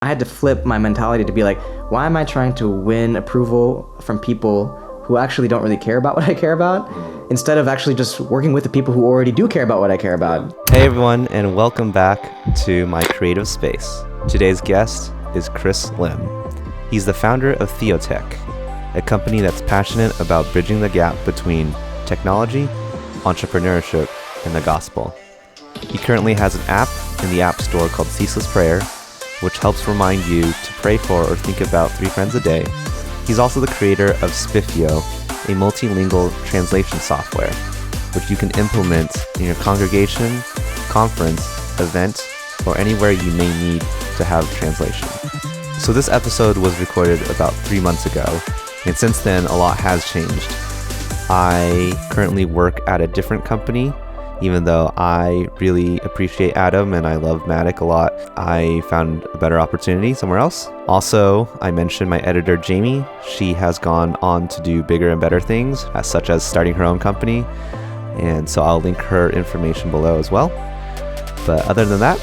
I had to flip my mentality to be like, why am I trying to win approval from people who actually don't really care about what I care about, instead of actually just working with the people who already do care about what I care about? Hey everyone, and welcome back to my creative space. Today's guest is Chris Lim. He's the founder of Theotech, a company that's passionate about bridging the gap between technology, entrepreneurship, and the gospel. He currently has an app in the App Store called Ceaseless Prayer, which helps remind you to pray for or think about 3 friends a day. He's also the creator of Spiffio, a multilingual translation software, which you can implement in your congregation, conference, event, or anywhere you may need to have translation. So this episode was recorded about 3 months ago, and since then a lot has changed. I currently work at a different company. Even though I really appreciate Adam and I love Matic a lot, I found a better opportunity somewhere else. Also, I mentioned my editor, Jamie. She has gone on to do bigger and better things, such as starting her own company. And so I'll link her information below as well. But other than that,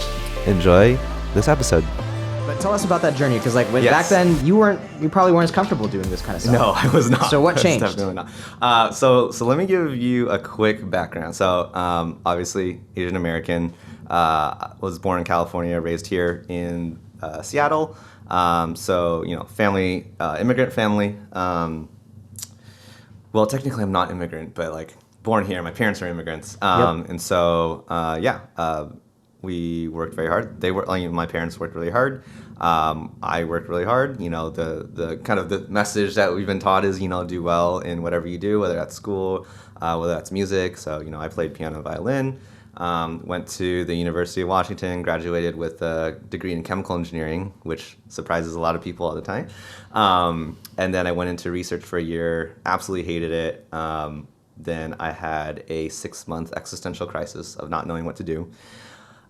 enjoy this episode. But tell us about that journey, because like Yes. back then you probably weren't as comfortable doing this kind of stuff. No, I was not. So what I was changed? Definitely not. So let me give you a quick background. So obviously Asian American, was born in California, raised here in Seattle. Family, immigrant family. Well, technically I'm not immigrant, but like born here. My parents are immigrants, and so we worked very hard. My parents worked really hard. I worked really hard. You know, the kind of the message that we've been taught is, do well in whatever you do, whether that's school, whether that's music. So, I played piano and violin, went to the University of Washington, graduated with a degree in chemical engineering, which surprises a lot of people all the time. And then I went into research for a year, absolutely hated it. Then I had a 6-month existential crisis of not knowing what to do.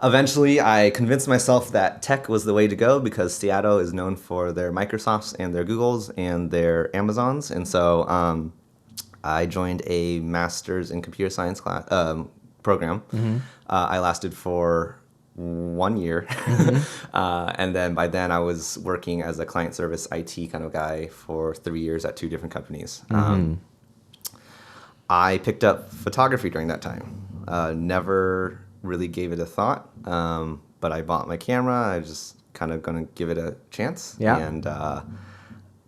Eventually, I convinced myself that tech was the way to go because Seattle is known for their Microsofts and their Googles and their Amazons. And so I joined a master's in computer science program. Mm-hmm. I lasted for 1 year. Mm-hmm. And then by then I was working as a client service IT kind of guy for 3 years at 2 different companies. Mm-hmm. I picked up photography during that time. Never really gave it a thought, but I bought my camera. I just kind of gonna give it a chance, and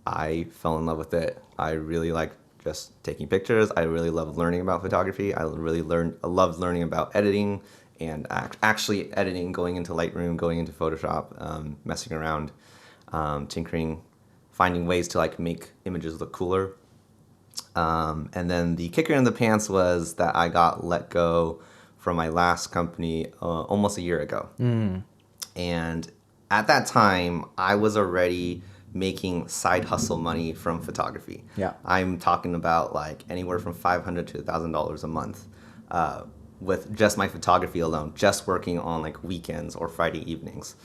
I fell in love with it. I really like just taking pictures. I really love learning about photography. I loved learning about editing and actually editing, going into Lightroom, going into Photoshop, messing around, tinkering, finding ways to like make images look cooler. And then the kicker in the pants was that I got let go from my last company almost a year ago. Mm. And at that time, I was already making side hustle money from photography. Yeah, I'm talking about like anywhere from $500 to $1,000 a month with just my photography alone, just working on like weekends or Friday evenings.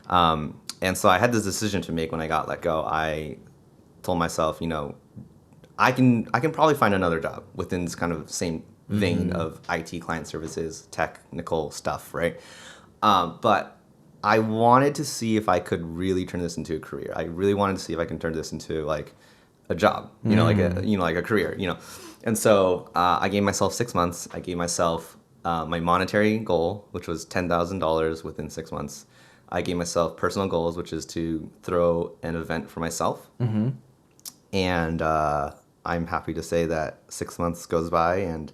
And so I had this decision to make when I got let go. I told myself, I can probably find another job within this kind of same vein of IT client services, technical stuff, right? But I wanted to see if I could really turn this into a career. I really wanted to see if I can turn this into like a job, like a career, And so I gave myself 6 months. I gave myself my monetary goal, which was $10,000 within 6 months. I gave myself personal goals, which is to throw an event for myself. Mm-hmm. And I'm happy to say that 6 months goes by and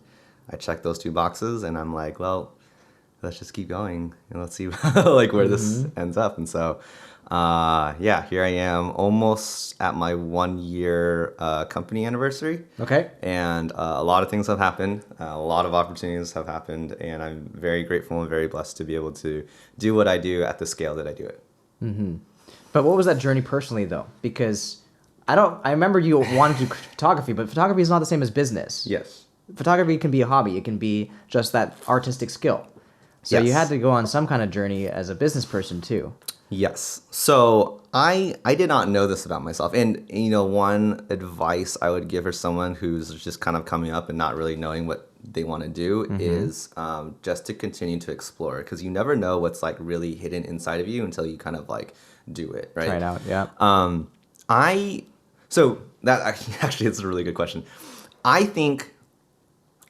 I checked those 2 boxes, and I'm like, well, let's just keep going and let's see like where this ends up. And so, here I am, almost at my 1 year company anniversary. Okay. And a lot of things have happened. A lot of opportunities have happened, and I'm very grateful and very blessed to be able to do what I do at the scale that I do it. Mm-hmm. But what was that journey personally, though? Because I remember you wanted to do photography, but photography is not the same as business. Yes. Photography can be a hobby. It can be just that artistic skill. So You had to go on some kind of journey as a business person too. Yes. So I did not know this about myself. And, one advice I would give for someone who's just kind of coming up and not really knowing what they want to do is just to continue to explore, because you never know what's like really hidden inside of you until you kind of like do it, right? Try it out, yeah. So that actually it's a really good question. I think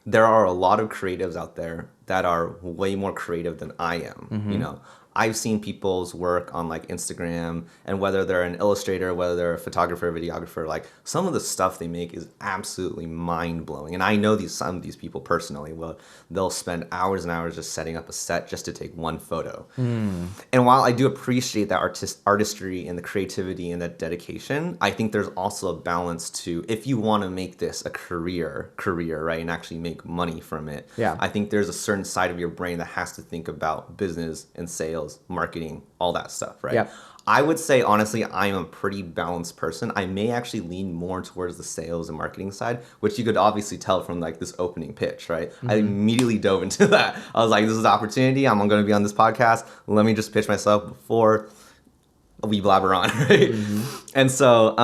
there are a lot of creatives out there that are way more creative than I am. You know, I've seen people's work on like Instagram, and whether they're an illustrator, whether they're a photographer, videographer, like some of the stuff they make is absolutely mind blowing. And I know some of these people personally. Well, they'll spend hours and hours just setting up a set just to take one photo. And while I do appreciate that artistry and the creativity and that dedication, I think there's also a balance to, if you want to make this a career, right, and actually make money from it. Yeah. I think there's a certain side of your brain that has to think about business and sales, marketing, all that stuff, right? Yep. I would say, honestly, I'm a pretty balanced person. I may actually lean more towards the sales and marketing side, which you could obviously tell from like this opening pitch, right? I immediately dove into that. I was like, this is the opportunity. I'm going to be on this podcast. Let me just pitch myself before we blabber on, right? And so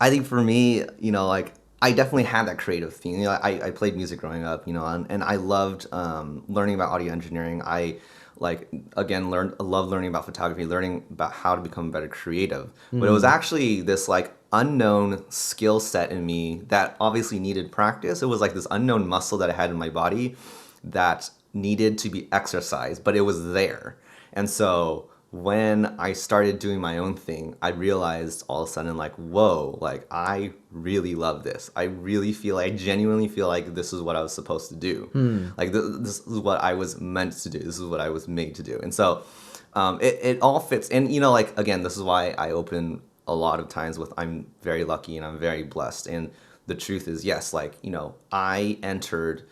I think for me, you know, like I definitely had that creative thing. You know, I played music growing up, you know, and I loved learning about audio engineering. I love learning about photography, learning about how to become a better creative. But it was actually this like unknown skill set in me that obviously needed practice. It was like this unknown muscle that I had in my body that needed to be exercised, but it was there. And so when I started doing my own thing, I realized all of a sudden, like, whoa, like I really love this. I genuinely feel like this is what I was supposed to do. Like this is what I was meant to do. This is what I was made to do. And so it all fits. And, you know, like, again, this is why I open a lot of times with, I'm very lucky and I'm very blessed. And the truth is, yes, like, you know, I entered,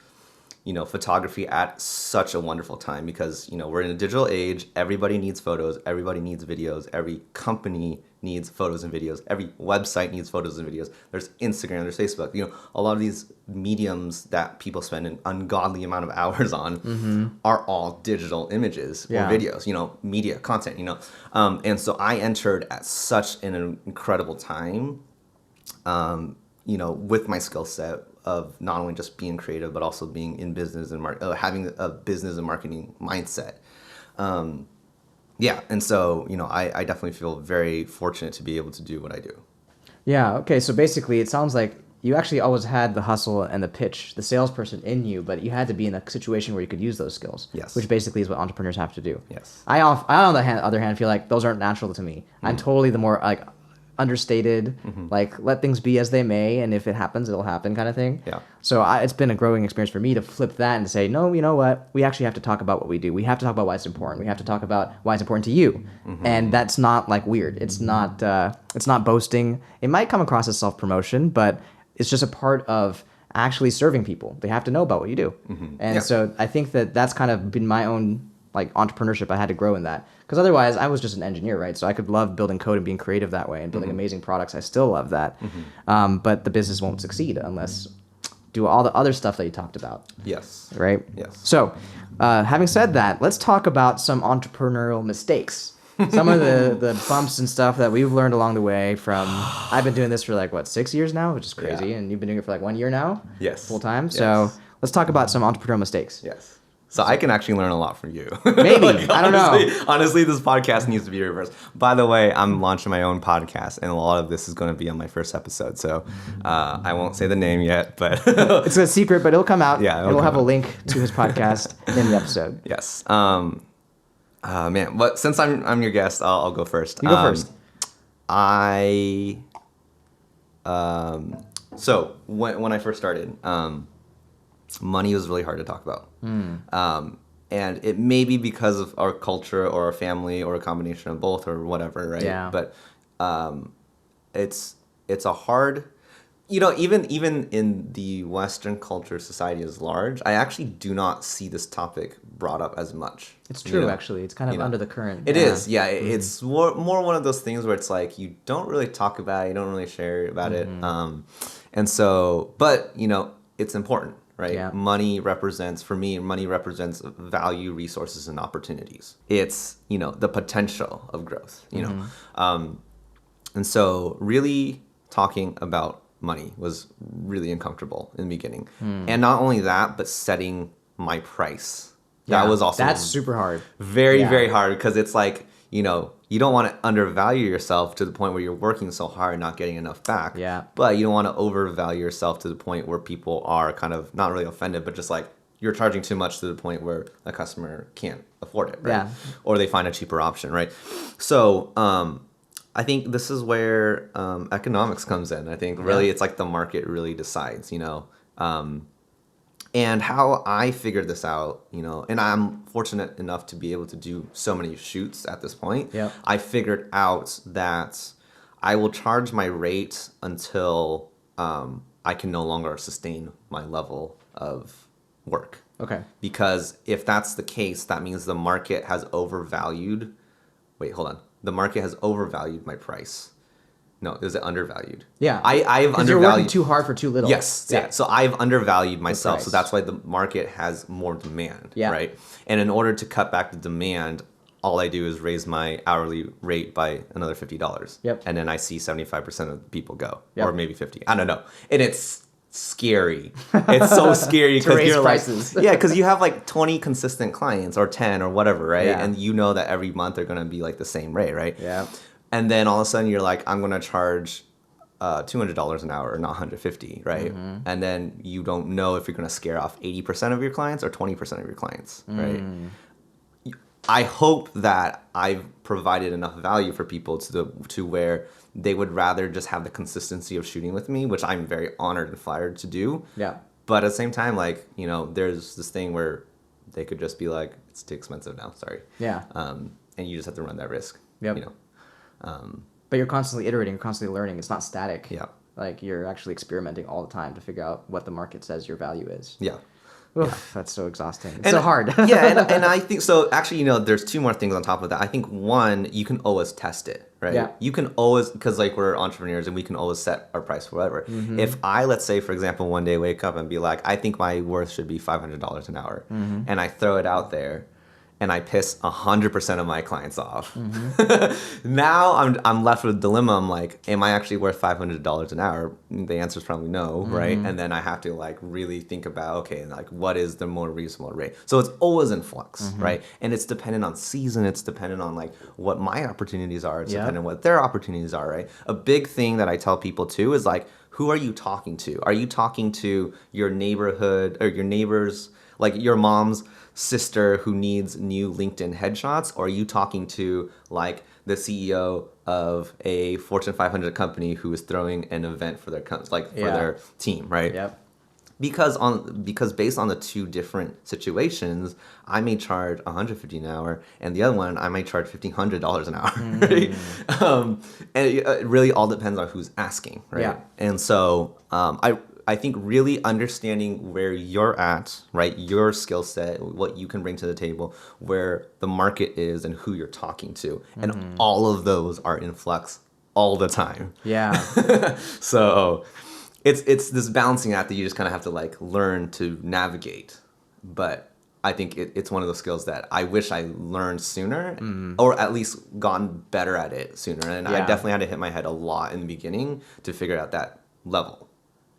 you know, photography at such a wonderful time because, you know, we're in a digital age. Everybody needs photos. Everybody needs videos. Every company needs photos and videos. Every website needs photos and videos. There's Instagram, there's Facebook. You know, a lot of these mediums that people spend an ungodly amount of hours on are all digital images or videos, you know, media, content, you know. And so I entered at such an incredible time, you know, with my skill set of not only just being creative, but also being in business and having a business and marketing mindset. And so, you know, I definitely feel very fortunate to be able to do what I do. Yeah, okay, so basically it sounds like you actually always had the hustle and the pitch, the salesperson in you, but you had to be in a situation where you could use those skills. Yes. Which basically is what entrepreneurs have to do. Yes. I on the other hand, feel like those aren't natural to me. I'm totally the more like understated, like let things be as they may, and if it happens, it'll happen kind of thing. Yeah. So it's been a growing experience for me to flip that and say, no, you know what? We actually have to talk about what we do. We have to talk about why it's important. We have to talk about why it's important to you. And that's not like weird. It's not boasting. It might come across as self-promotion, but it's just a part of actually serving people. They have to know about what you do. And so I think that's kind of been my own like entrepreneurship. I had to grow in that. Because otherwise, I was just an engineer, right? So I could love building code and being creative that way and building amazing products. I still love that. But the business won't succeed unless do all the other stuff that you talked about. Yes. Right? Yes. So having said that, let's talk about some entrepreneurial mistakes. Some of the bumps and stuff that we've learned along the way from, I've been doing this for like, 6 years now, which is crazy. Yeah. And you've been doing it for like 1 year now? Yes. Full time? Yes. So let's talk about some entrepreneurial mistakes. Yes. So I can actually learn a lot from you. Maybe. Like, I don't know. Honestly, this podcast needs to be reversed. By the way, I'm launching my own podcast, and a lot of this is going to be on my first episode. So I won't say the name yet, but it's a secret, but it'll come out. Yeah, and we'll have a link to his podcast in the episode. Yes. Man, but since I'm your guest, I'll go first. You go first. So when I first started, money was really hard to talk about. And it may be because of our culture or our family or a combination of both or whatever, right? Yeah. But it's a hard, you know, even in the Western culture, society is large, I actually do not see this topic brought up as much. It's true, you know? actually. It's kind of under the current. It is, yeah. It's more one of those things where it's like you don't really talk about it, you don't really share about it. And so, but, you know, it's important. Right? Yeah. Money represents value, resources, and opportunities. It's, you know, the potential of growth, you know. And so really talking about money was really uncomfortable in the beginning. And not only that, but setting my price. That was also that's super hard. Very hard because it's like, you know, you don't want to undervalue yourself to the point where you're working so hard and not getting enough back. Yeah. But you don't want to overvalue yourself to the point where people are kind of not really offended, but just like you're charging too much to the point where a customer can't afford it, right? Yeah. Or they find a cheaper option, right? So I think this is where economics comes in. I think really it's like the market really decides, you know. And how I figured this out, you know, and I'm fortunate enough to be able to do so many shoots at this point. Yeah. I figured out that I will charge my rate until I can no longer sustain my level of work. Okay. Because if that's the case, that means the market has overvalued. Wait, hold on. The market has overvalued my price. No, is it undervalued? Yeah. I've 'Cause undervalued. you're working too hard for too little. Yes. Yeah. So I've undervalued myself. price. So that's why the market has more demand. Yeah. Right. And in order to cut back the demand, all I do is raise my hourly rate by another $50. Yep. And then I see 75% of the people go, Yep. or maybe 50. I don't know. And it's scary. It's so scary To because raise you're prices. like, yeah, because you have like 20 consistent clients or 10 or whatever, right? Yeah. And you know that every month they're going to be like the same rate, right? Yeah. And then all of a sudden you're like, I'm going to charge $200 an hour, not 150, right? Mm-hmm. And then you don't know if you're going to scare off 80% of your clients or 20% of your clients, right? Mm. I hope that I've provided enough value for people to where they would rather just have the consistency of shooting with me, which I'm very honored and flattered to do. Yeah. But at the same time, like, you know, there's this thing where they could just be like, it's too expensive now, sorry. Yeah. And you just have to run that risk. Yep. You know. But you're constantly iterating, you're constantly learning. It's not static. Yeah. Like you're actually experimenting all the time to figure out what the market says your value is. Yeah. Oof, that's so exhausting. It's so hard. Yeah, and I think so. Actually, you know, there's two more things on top of that. I think one, you can always test it, right? Yeah. You can always, because like we're entrepreneurs and we can always set our price for whatever. Mm-hmm. If I, let's say, for example, one day wake up and be like, I think my worth should be $500 an hour, Mm-hmm. and I throw it out there, and I piss 100% of my clients off. Mm-hmm. Now I'm left with a dilemma. I'm like, am I actually worth $500 an hour? The answer is probably no, right? And then I have to like really think about, okay, like what is the more reasonable rate? So it's always in flux, right? And it's dependent on season. It's dependent on like what my opportunities are. It's dependent on what their opportunities are, right? A big thing that I tell people too is like, who are you talking to? Are you talking to your neighborhood or your neighbors, like your mom's sister who needs new LinkedIn headshots, or are you talking to like the CEO of a Fortune 500 company who is throwing an event for their for their team, right? Yep. Because based on the two different situations, I may charge $150 an hour, and the other one I might charge $1,500 an hour, right? And it really all depends on who's asking, right? Yeah. And so I think really understanding where you're at, right, your skill set, what you can bring to the table, where the market is, and who you're talking to, and all of those are in flux all the time. Yeah. So it's this balancing act that you just kind of have to like learn to navigate. But I think it's one of those skills that I wish I learned sooner, or at least gotten better at it sooner. And I definitely had to hit my head a lot in the beginning to figure out that level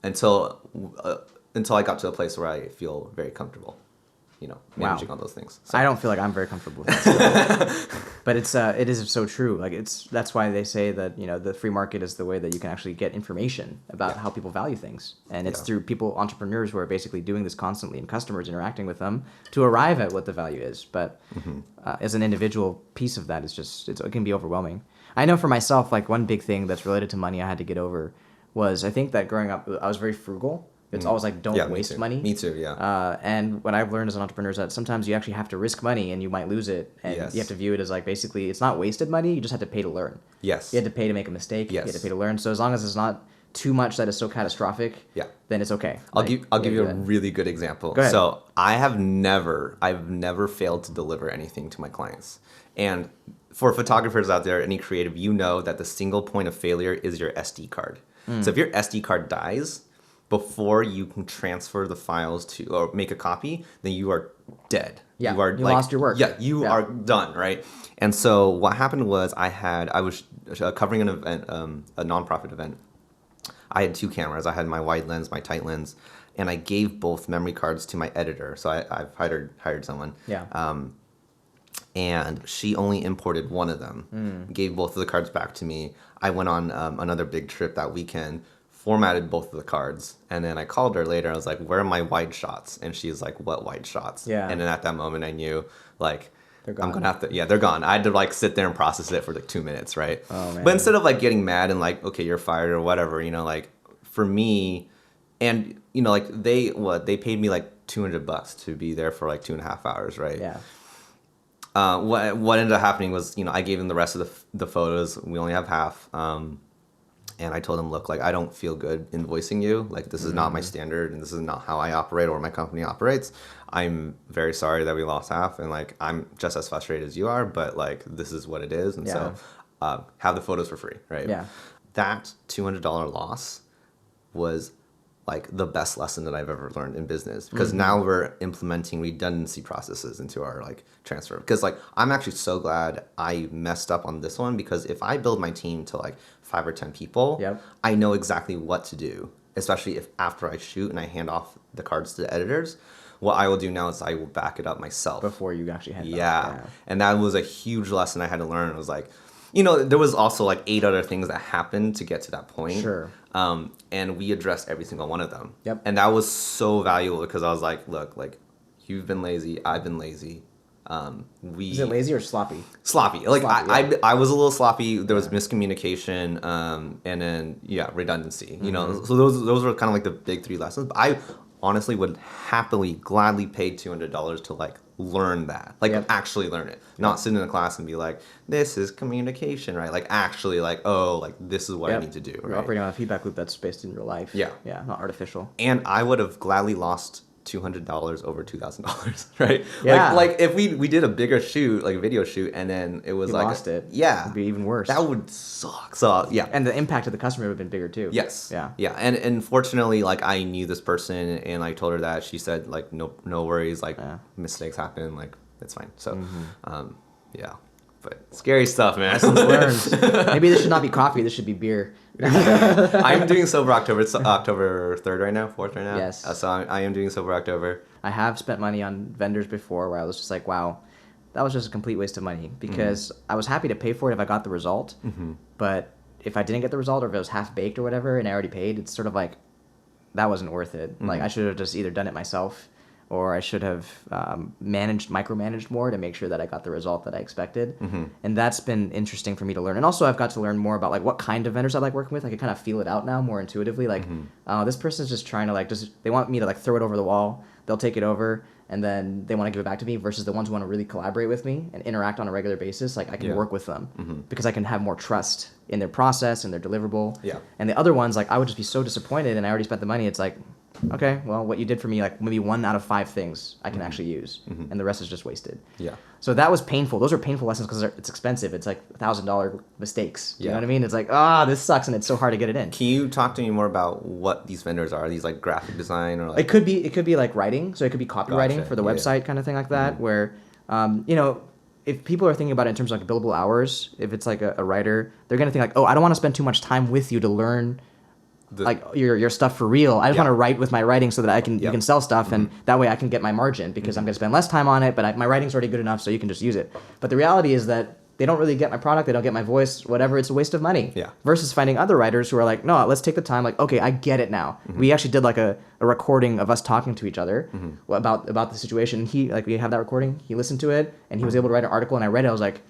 until I got to a place where I feel very comfortable, you know, managing all those things. So. I don't feel like I'm very comfortable with that still. But it is so true. Like that's why they say that, you know, the free market is the way that you can actually get information about how people value things. And it's through entrepreneurs who are basically doing this constantly, and customers interacting with them to arrive at what the value is. But as an individual piece of that, it can be overwhelming. I know for myself, like one big thing that's related to money I had to get over was I think that growing up, I was very frugal. It's always like, don't waste money. Me too, yeah. And what I've learned as an entrepreneur is that sometimes you actually have to risk money and you might lose it. And you have to view it as like, basically, it's not wasted money. You just have to pay to learn. Yes. You had to pay to make a mistake. Yes. You had to pay to learn. So as long as it's not too much that is so catastrophic, then it's okay. I'll give you a really good example. Go ahead. So I've never failed to deliver anything to my clients. And for photographers out there, any creative, you know that the single point of failure is your SD card. So if your SD card dies before you can transfer the files to or make a copy, then you are dead. Yeah, you lost your work. Yeah, you are done, right? And so what happened was I was covering an event, a nonprofit event. I had two cameras. I had my wide lens, my tight lens, and I gave both memory cards to my editor. So I've hired someone. Yeah. and she only imported one of them, gave both of the cards back to me. I went on another big trip that weekend, formatted both of the cards, and then I called her later. I was like, where are my wide shots? And she's like, what wide shots? Yeah. And then at that moment I knew, like, They're gone. I'm gonna have to, they're gone. I had to like sit there and process it for like 2 minutes, right? Oh, man. But instead of like getting mad and like, okay, you're fired or whatever, you know, like for me, and you know, like they paid me like $200 to be there for like 2.5 hours, right? Yeah. What ended up happening was, you know, I gave him the rest of the photos. We only have half. And I told him, look, like, I don't feel good invoicing you. Like, this is not my standard, and this is not how I operate or my company operates. I'm very sorry that we lost half, and, like, I'm just as frustrated as you are, but, like, this is what it is. And so have the photos for free, right? Yeah. That $200 loss was, like, the best lesson that I've ever learned in business, because now we're implementing redundancy processes into our, like, transfer. Because, like, I'm actually so glad I messed up on this one, because if I build my team to, like, 5 or 10 people, I know exactly what to do, especially if after I shoot and I hand off the cards to the editors. What I will do now is I will back it up myself. Before you actually hand it off. Yeah. And that was a huge lesson I had to learn. It was like, you know, there was also like 8 other things that happened to get to that point. Sure. And we addressed every single one of them. Yep. And that was so valuable, because I was like, look, like, you've been lazy, I've been lazy. Is it lazy or sloppy? Sloppy. Like, Sloppy, I was a little sloppy. There was miscommunication, and then redundancy. You know, so those were kind of like the big 3 lessons. But I honestly would happily, gladly pay $200 to like learn that, like actually learn it, not sit in a class and be like, this is communication, right? Like actually, like, oh, like this is what I need to do. You're operating on a feedback loop that's based in real life. Yeah, not artificial. And I would have gladly lost $200 over $2,000, right? Yeah. Like if we did a bigger shoot, like a video shoot, and then it was you like lost it. Yeah, It'd be even worse. That would suck. So yeah. And the impact of the customer would have been bigger too. Yes. Yeah. Yeah. And fortunately, like I knew this person, and I told her that. She said like, no worries, like mistakes happen, like it's fine. So yeah. But scary stuff, man. Lessons learned. Maybe this should not be coffee. This should be beer. I'm doing Sober October. It's October 3rd right now, 4th right now. Yes. So I am doing Sober October. I have spent money on vendors before where I was just like, wow, that was just a complete waste of money, because I was happy to pay for it if I got the result. But if I didn't get the result, or if it was half baked or whatever and I already paid, it's sort of like, that wasn't worth it. Like I should have just either done it myself, or I should have micromanaged more to make sure that I got the result that I expected. And that's been interesting for me to learn. And also I've got to learn more about like what kind of vendors I like working with. I can kind of feel it out now more intuitively. Like, this person's just trying to like, they want me to like throw it over the wall. They'll take it over and then they want to give it back to me, versus the ones who want to really collaborate with me and interact on a regular basis. Like I can work with them because I can have more trust in their process and their deliverable. Yeah. And the other ones, like I would just be so disappointed and I already spent the money. It's like, okay, well, what you did for me, like maybe 1 out of 5 things I can actually use, and the rest is just wasted. Yeah. So that was painful. Those are painful lessons because it's expensive. It's like $1,000 mistakes. You know what I mean? It's like, this sucks, and it's so hard to get it in. Can you talk to me more about what these vendors are? Are these like graphic design or like? It could be like writing. So it could be copywriting for the website kind of thing like that, where, you know, if people are thinking about it in terms of like billable hours, if it's like a writer, they're going to think like, oh, I don't want to spend too much time with you to learn like your stuff for real. I just want to write with my writing so that you can sell stuff, and that way I can get my margin, because I'm going to spend less time on it, but my writing's already good enough so you can just use it. But the reality is that they don't really get my product, they don't get my voice, whatever, it's a waste of money. Yeah. Versus finding other writers who are like, no, let's take the time, like, okay, I get it now. We actually did like a recording of us talking to each other about the situation. We have that recording, he listened to it, and he was able to write an article, and I read it, I was like,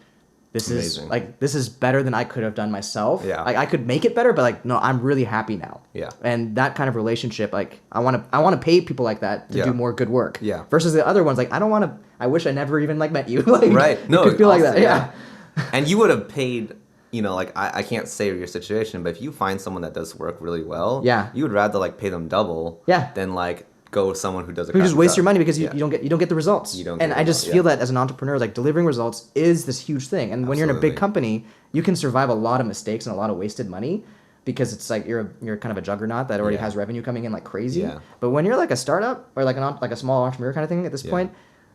this is better than I could have done myself. Yeah. Like I could make it better, but like, no, I'm really happy now. Yeah. And that kind of relationship, like I want to pay people like that to do more good work. Yeah. Versus the other ones, like I wish I never even like met you. Like, right. No, it could feel like that. Yeah. And you would have paid, you know, like I can't say your situation, but if you find someone that does work really well, you would rather like pay them double than like go with someone who does a who just waste your money because you don't get the results. And I just feel that as an entrepreneur, like delivering results is this huge thing. And when you're in a big company, you can survive a lot of mistakes and a lot of wasted money, because it's like you're kind of a juggernaut that already has revenue coming in like crazy. But when you're like a startup or like a small entrepreneur kind of thing at this point,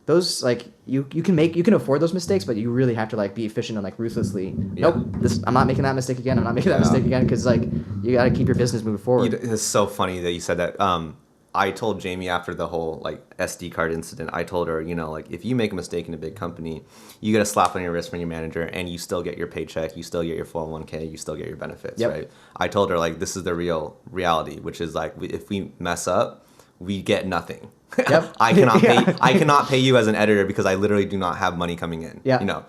those like you can afford those mistakes, but you really have to like be efficient and like ruthlessly. Nope, I'm not making that mistake again. I'm not making that mistake again, because like you got to keep your business moving forward. It's so funny that you said that. I told Jamie after the whole like SD card incident, I told her, you know, like if you make a mistake in a big company, you get a slap on your wrist from your manager and you still get your paycheck, you still get your 401k, you still get your benefits, right? I told her like this is the real reality, which is like if we mess up, we get nothing. Yep. I cannot pay you as an editor because I literally do not have money coming in. Yeah. You know.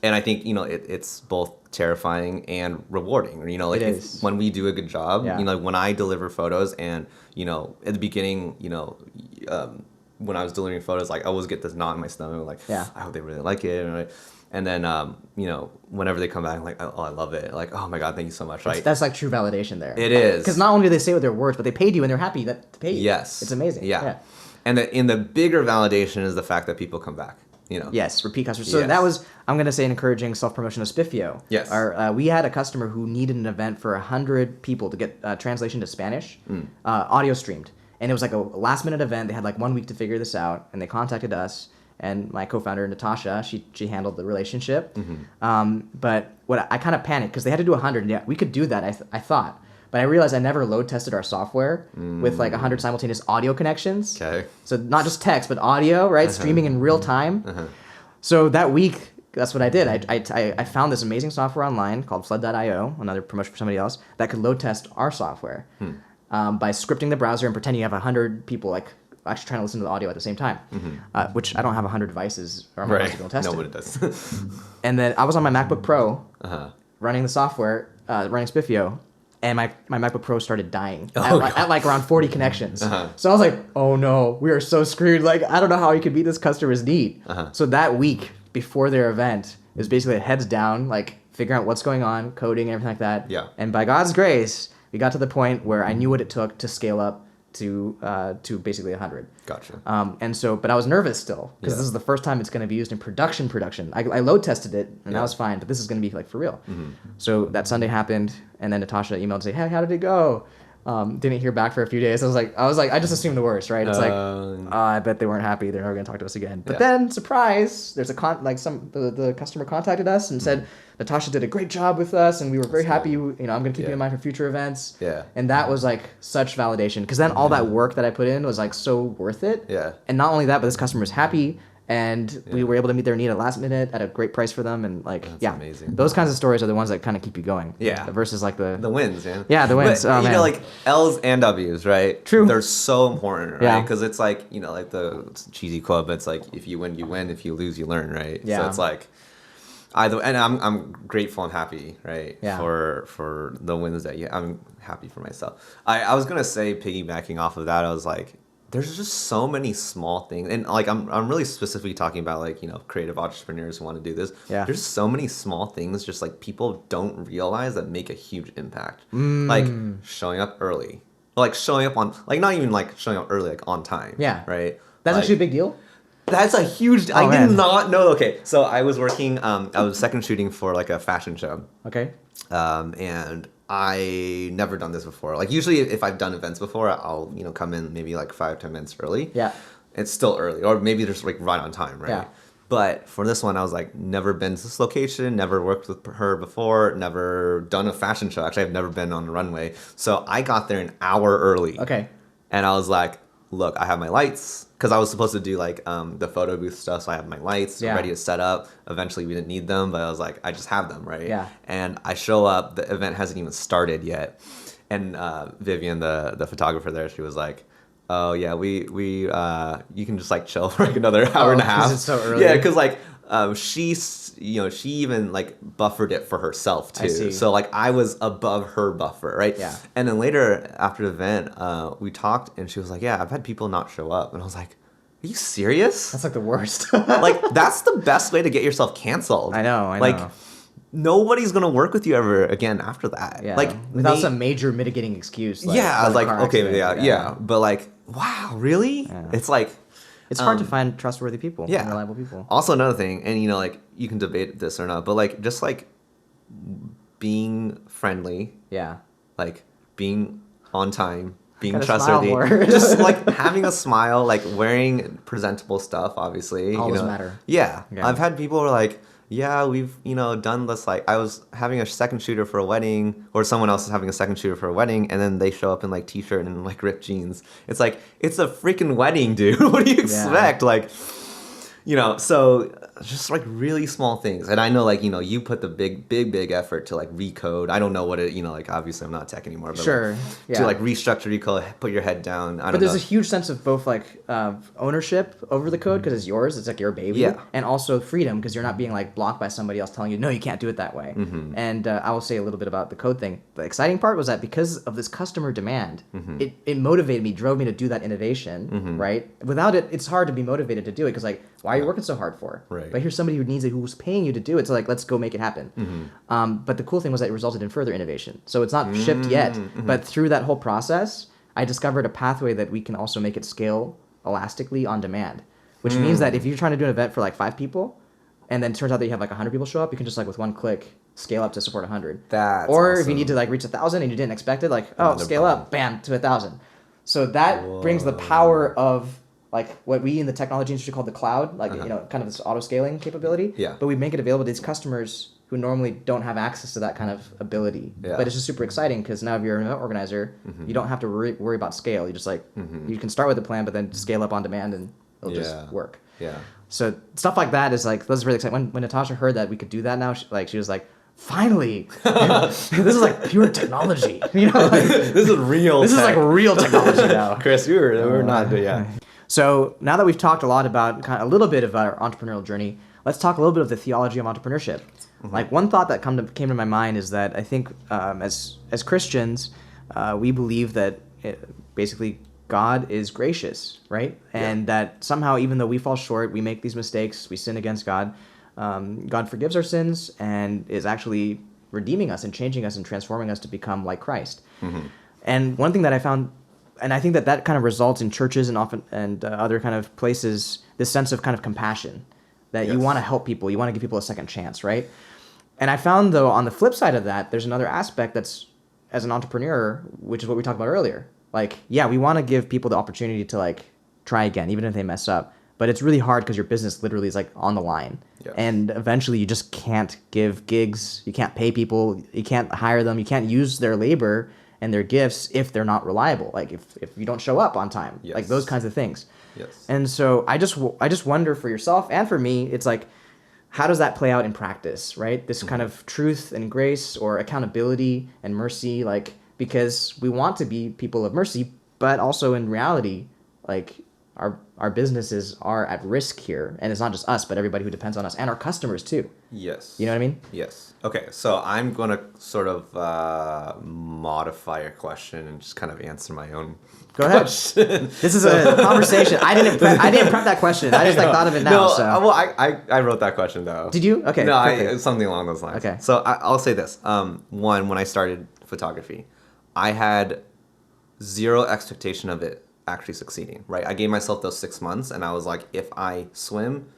And I think, you know, it's both terrifying and rewarding. You know, like when we do a good job, you know, like when I deliver photos and, you know, at the beginning, you know, when I was delivering photos, like I always get this knot in my stomach, like, I hope they really like it. And then, you know, whenever they come back, I'm like, oh, I love it. Like, oh my God, thank you so much. Right? That's like true validation there. It is. Because not only do they say it with their words, but they paid you and they're happy to pay you. Yes. It's amazing. Yeah. And in the bigger validation is the fact that people come back. You know. Yes, repeat customers. So that was, I'm going to say, an encouraging self-promotion of Spiffio. Yes. We had a customer who needed an event for 100 people to get translation to Spanish, audio streamed. And it was like a last-minute event. They had like 1 week to figure this out, and they contacted us. And my co-founder, Natasha, she handled the relationship. But I kind of panicked because they had to do 100. Yeah, we could do that, I thought. But I realized I never load tested our software with like 100 simultaneous audio connections. Okay. So not just text, but audio, right? Streaming in real time. So that week, that's what I did. I found this amazing software online called Flood.io, another promotion for somebody else, that could load test our software by scripting the browser and pretending you have 100 people like actually trying to listen to the audio at the same time, which I don't have 100 devices or I'm not going to test Nobody does. And then I was on my MacBook Pro running the software, running Spiffio, and my MacBook Pro started dying at like around 40 connections. So I was like, oh no, we are so screwed. Like, I don't know how we could meet this customer's need. So that week before their event, it was basically heads down, like figuring out what's going on, coding, everything like that. Yeah. And by God's grace, we got to the point where I knew what it took to scale up to basically 100. Gotcha. And so, but I was nervous still because this is the first time it's going to be used in production. I load tested it and that was fine, but this is going to be like for real. So that Sunday happened, and then Natasha emailed and said, "Hey, how did it go?" Didn't hear back for a few days. I was like, I just assumed the worst, right? It's like, I bet they weren't happy. They're never going to talk to us again. But then, surprise, there's the customer contacted us and said, Natasha did a great job with us, and we were very happy. You know, I'm going to keep you in mind for future events. Yeah. And that was like such validation because then all that work that I put in was like so worth it. Yeah. And not only that, but this customer was happy. And we were able to meet their need at last minute at a great price for them, and like, That's amazing. those kinds of stories are the ones that kind of keep you going. Yeah, versus like the wins, man. Yeah, the wins. But, you know, like L's and W's, right? True. They're so important, right? Because it's like, you know, like it's a cheesy quote, but it's like if you win, you win. If you lose, you learn, right? Yeah. So it's like either, and I'm grateful and happy, right? Yeah. For the wins that I'm happy for myself. I was gonna say, piggybacking off of that, I was like, there's just so many small things, and like I'm really specifically talking about like, you know, creative entrepreneurs who want to do this. Yeah. There's so many small things just like people don't realize that make a huge impact. Like showing up early, like showing up on, like not even like showing up early, like on time. Yeah. Right. That's like, actually a big deal. That's a huge. I man. did not know. Okay, so I was working. I was second shooting for like a fashion show. Okay. And I never done this before. Like usually if I've done events before, I'll, you know, come in maybe like 5-10 minutes early. Yeah. It's still early, or maybe just like right on time, right? Yeah. But for this one, I was like, never been to this location, never worked with her before, never done a fashion show. Actually, I've never been on the runway. So I got there an hour early. Okay. And I was like, look, I have my lights. Because I was supposed to do like the photo booth stuff, so I have my lights ready to set up. Eventually, we didn't need them, but I was like, I just have them, right? Yeah. And I show up, the event hasn't even started yet, and Vivian, the photographer there, she was like, "Oh yeah, we you can just like chill for like another hour and a half." It's so early. Yeah, because like she even like buffered it for herself too. I see. So like I was above her buffer, right? Yeah. And then later after the event, we talked, and she was like, "Yeah, I've had people not show up," and I was like, "Are you serious?" That's like the worst. Like that's the best way to get yourself canceled. I know. Like nobody's gonna work with you ever again after that. Yeah. Like without some major mitigating excuse. I was like, okay, accident. yeah. But like, wow, really? Yeah. It's like it's hard to find trustworthy people, yeah. and reliable people. Also, another thing, and you know, like you can debate this or not, but like just like being friendly, Yeah. like being on time, being Gotta trustworthy, smile more. just like having a smile, like wearing presentable stuff. Obviously, All you those know? matter. Yeah. Yeah. I've had people who are like, yeah, we've, done this, like, I was having a second shooter for a wedding, or someone else is having a second shooter for a wedding, and then they show up in, like, t-shirt and, like, ripped jeans. It's like, it's a freaking wedding, dude. What do you expect? Like, so just, like, really small things. And I know, like, you put the big effort to, like, recode. I don't know what it, like, obviously I'm not tech anymore, but Sure, like, yeah. to, like, restructure, recode, put your head down. But there's a huge sense of both like ownership over the code because it's yours, it's like your baby, Yeah. and also freedom because you're not being like blocked by somebody else telling you no, you can't do it that way. And I will say a little bit about the code thing. The exciting part was that because of this customer demand, it motivated me, drove me to do that innovation. Right? Without it, it's hard to be motivated to do it because like, why are you working so hard for? Right. But here's somebody who needs it, who's paying you to do it. So like, let's go make it happen. But the cool thing was that it resulted in further innovation. So it's not shipped yet, but through that whole process, I discovered a pathway that we can also make it scale elastically on demand, which means that if you're trying to do an event for like 5 people, and then it turns out that you have like 100 people show up, you can just like with one click scale up to support 100. That's or if awesome. you need to like reach 1,000 and you didn't expect it, like scale up, bam, to 1,000. So that brings the power of like what we in the technology industry call the cloud, like kind of this auto scaling capability. Yeah. But we make it available to these customers who normally don't have access to that kind of ability. Yeah. But it's just super exciting because now if you're an event organizer, you don't have to worry about scale. You just like, you can start with a plan, but then scale up on demand and it'll just work. Yeah. So stuff like that is like, that's really exciting. When Natasha heard that we could do that now, she was like, finally, this is like pure technology. Like, this is real This is like real technology now. Chris, we're not good, yeah. So now that we've talked a lot about a little bit about our entrepreneurial journey, let's talk a little bit of the theology of entrepreneurship. Like one thought that came to my mind is that I think as Christians, we believe that basically God is gracious, right? And that somehow, even though we fall short, we make these mistakes, we sin against God, God forgives our sins and is actually redeeming us and changing us and transforming us to become like Christ. And one thing that I found, and I think that kind of results in churches and often other kind of places, this sense of kind of compassion, that you want to help people, you want to give people a second chance, right? And I found, though, on the flip side of that, there's another aspect that's, as an entrepreneur, which is what we talked about earlier. Like, yeah, we want to give people the opportunity to, like, try again, even if they mess up. But it's really hard because your business literally is, like, on the line. Yes. And eventually you just can't give gigs. You can't pay people. You can't hire them. You can't use their labor and their gifts if they're not reliable. Like, if you don't show up on time. Yes. Like, those kinds of things. Yes. And so I just wonder for yourself and for me, it's like, how does that play out in practice, right? This kind of truth and grace or accountability and mercy, like, because we want to be people of mercy, but also in reality, like, our businesses are at risk here. And it's not just us, but everybody who depends on us and our customers too. Yes. You know what I mean? Yes. Okay, so I'm going to sort of modify your question and just kind of answer my own Go ahead. question. This is a conversation. I didn't prep that question. I just thought of it now. No, so. well, I wrote that question though. Did you? Okay. No, something along those lines. Okay. So I'll say this. One, when I started photography, I had zero expectation of it actually succeeding, right? I gave myself those 6 months and I was like, if I swim,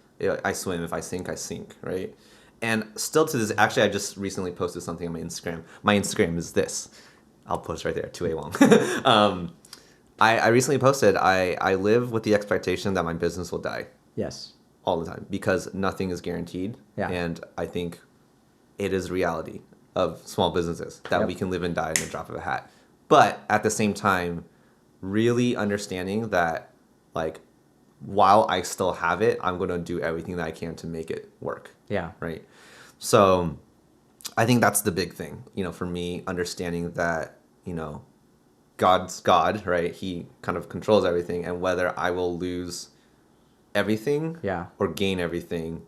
I swim. If I sink, I sink, right? And still to this, actually, I just recently posted something on my Instagram. My Instagram is this. I'll post right there, 2A long. I recently posted, I live with the expectation that my business will die. Yes. All the time, because nothing is guaranteed. Yeah. And I think it is reality of small businesses that we can live and die in the drop of a hat. But at the same time, really understanding that, like, while I still have it, I'm going to do everything that I can to make it work. Yeah. Right. So I think that's the big thing, for me, understanding that, God's God, right? He kind of controls everything, and whether I will lose everything or gain everything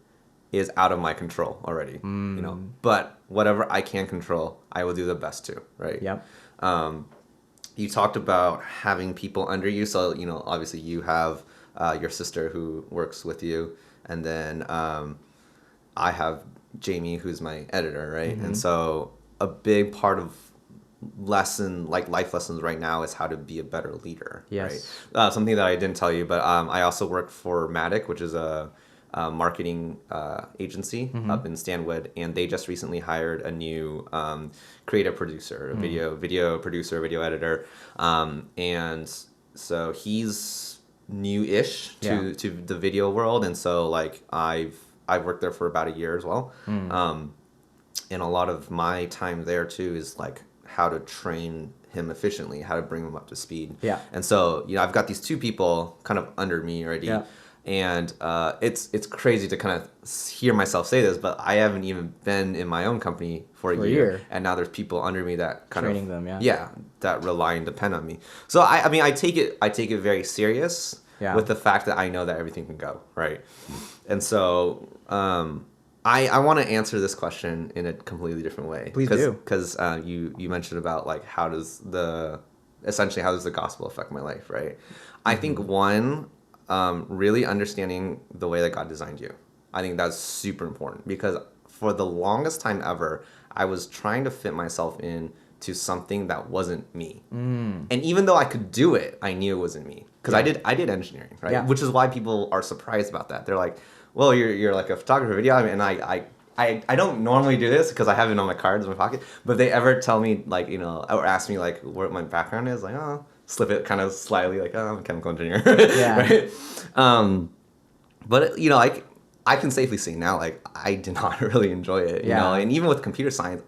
is out of my control already, but whatever I can control, I will do the best to, right? Yep. You talked about having people under you. So, obviously you have your sister who works with you. And then I have Jamie, who's my editor, right? Mm-hmm. And so a big part of life lessons right now is how to be a better leader, right? Something that I didn't tell you, but I also work for Matic, which is a marketing agency up in Stanwood, and they just recently hired a new creative producer, a video producer, video editor, and so he's new-ish to the video world, and so like I've I worked there for about a year as well. And a lot of my time there too is like how to train him efficiently, how to bring him up to speed. Yeah. And so, I've got these two people kind of under me already. Yeah. And it's crazy to kind of hear myself say this, but I haven't even been in my own company for a year. And now there's people under me that kind Training of them, yeah. Yeah, that rely and depend on me. So I mean I take it very serious with the fact that I know that everything can go, right? And so I want to answer this question in a completely different way. Please do. Because you mentioned about like how does the gospel affect my life, right? I think one, really understanding the way that God designed you. I think that's super important because for the longest time ever, I was trying to fit myself in to something that wasn't me. And even though I could do it, I knew it wasn't me because I did engineering, right? Yeah. Which is why people are surprised about that. They're like, well, you're like a photographer video. I mean, and I don't normally do this because I have it on my cards in my pocket. But if they ever tell me like, or ask me like what my background is, like, oh, slip it kind of slightly like, oh, I'm a chemical engineer. Yeah. Right? But I can safely say now, like, I did not really enjoy it, you know? And even with computer science,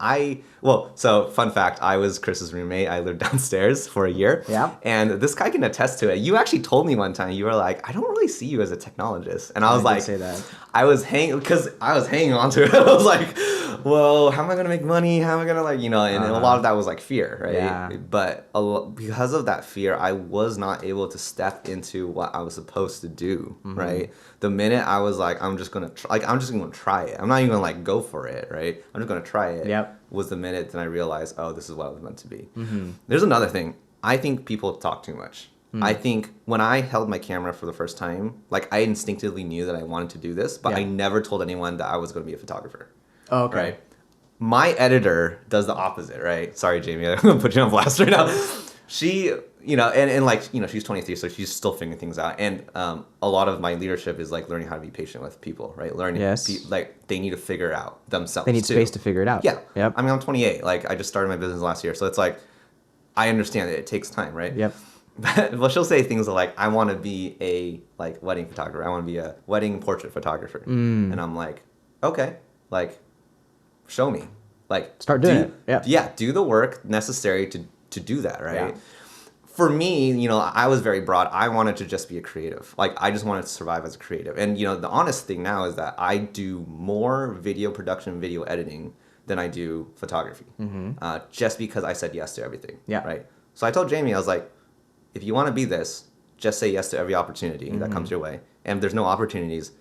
so fun fact, I was Chris's roommate. I lived downstairs for a year. Yeah. And this guy can attest to it. You actually told me one time, you were like, I don't really see you as a technologist. And I was like, say that. I was hanging on to it. I was like, well, how am I going to make money? How am I going to and a lot of that was like fear, right? Yeah. But because of that fear, I was not able to step into what I was supposed to do, right? The minute I was like, I'm just going to try it. I'm not even going to like go for it, right? I'm just going to try it. Yep. Was the minute that I realized, oh, this is what I was meant to be. There's another thing. I think people talk too much. I think when I held my camera for the first time, like I instinctively knew that I wanted to do this, but I never told anyone that I was going to be a photographer. Oh, okay. Right? My editor does the opposite, right? Sorry, Jamie, I'm going to put you on blast right now. She, and like, she's 23, so she's still figuring things out. And a lot of my leadership is like learning how to be patient with people, right? Like they need to figure out themselves. They need space to figure it out. Yeah. Yep. I mean, I'm 28. Like I just started my business last year. So it's like, I understand that it takes time, right? Yep. Well, she'll say things like, I want to be a like wedding photographer. I want to be a wedding portrait photographer. And I'm like, okay, like show me. Like start doing it. Yeah. Yeah. Do the work necessary to do that, right? Yeah. For me, I was very broad. I wanted to just be a creative. Like, I just wanted to survive as a creative. And, the honest thing now is that I do more video production, video editing than I do photography. Just because I said yes to everything. Yeah. Right? So I told Jamie, I was like, if you want to be this, just say yes to every opportunity that comes your way. And if there's no opportunities,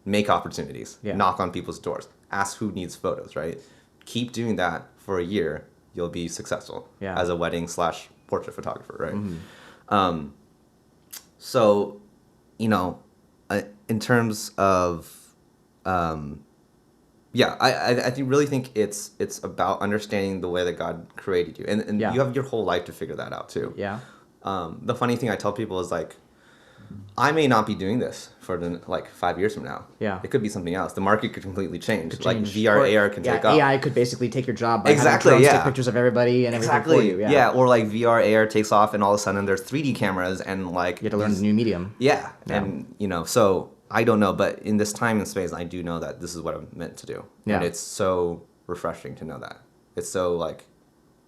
make opportunities. Yeah. Knock on people's doors. Ask who needs photos, right? Keep doing that for a year. You'll be successful as a wedding / portrait photographer, right? So, in terms of, I really think it's about understanding the way that God created you, and you have your whole life to figure that out too. Yeah. The funny thing I tell people is like, I may not be doing this for 5 years from now. Yeah. It could be something else. The market could completely change. Like VR, AR can take off. AI could basically take your job by having drones take pictures of everybody and everything for you. Yeah. Or like VR, AR takes off and all of a sudden there's 3D cameras and like... You have to learn a new medium. Yeah. And, so I don't know. But in this time and space, I do know that this is what I'm meant to do. Yeah. And it's so refreshing to know that. It's so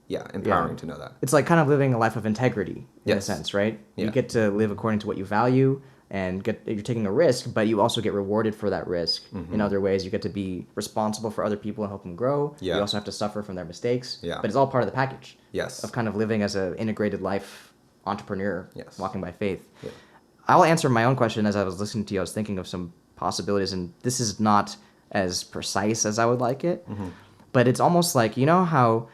empowering to know that. It's like kind of living a life of integrity in a sense, right? Yeah. You get to live according to what you value and you're taking a risk, but you also get rewarded for that risk in other ways. You get to be responsible for other people and help them grow. Yeah. You also have to suffer from their mistakes. Yeah. But it's all part of the package. Yes. Of kind of living as an integrated life entrepreneur, walking by faith. Yeah. I'll answer my own question. As I was listening to you, I was thinking of some possibilities, and this is not as precise as I would like it, but it's almost like, how...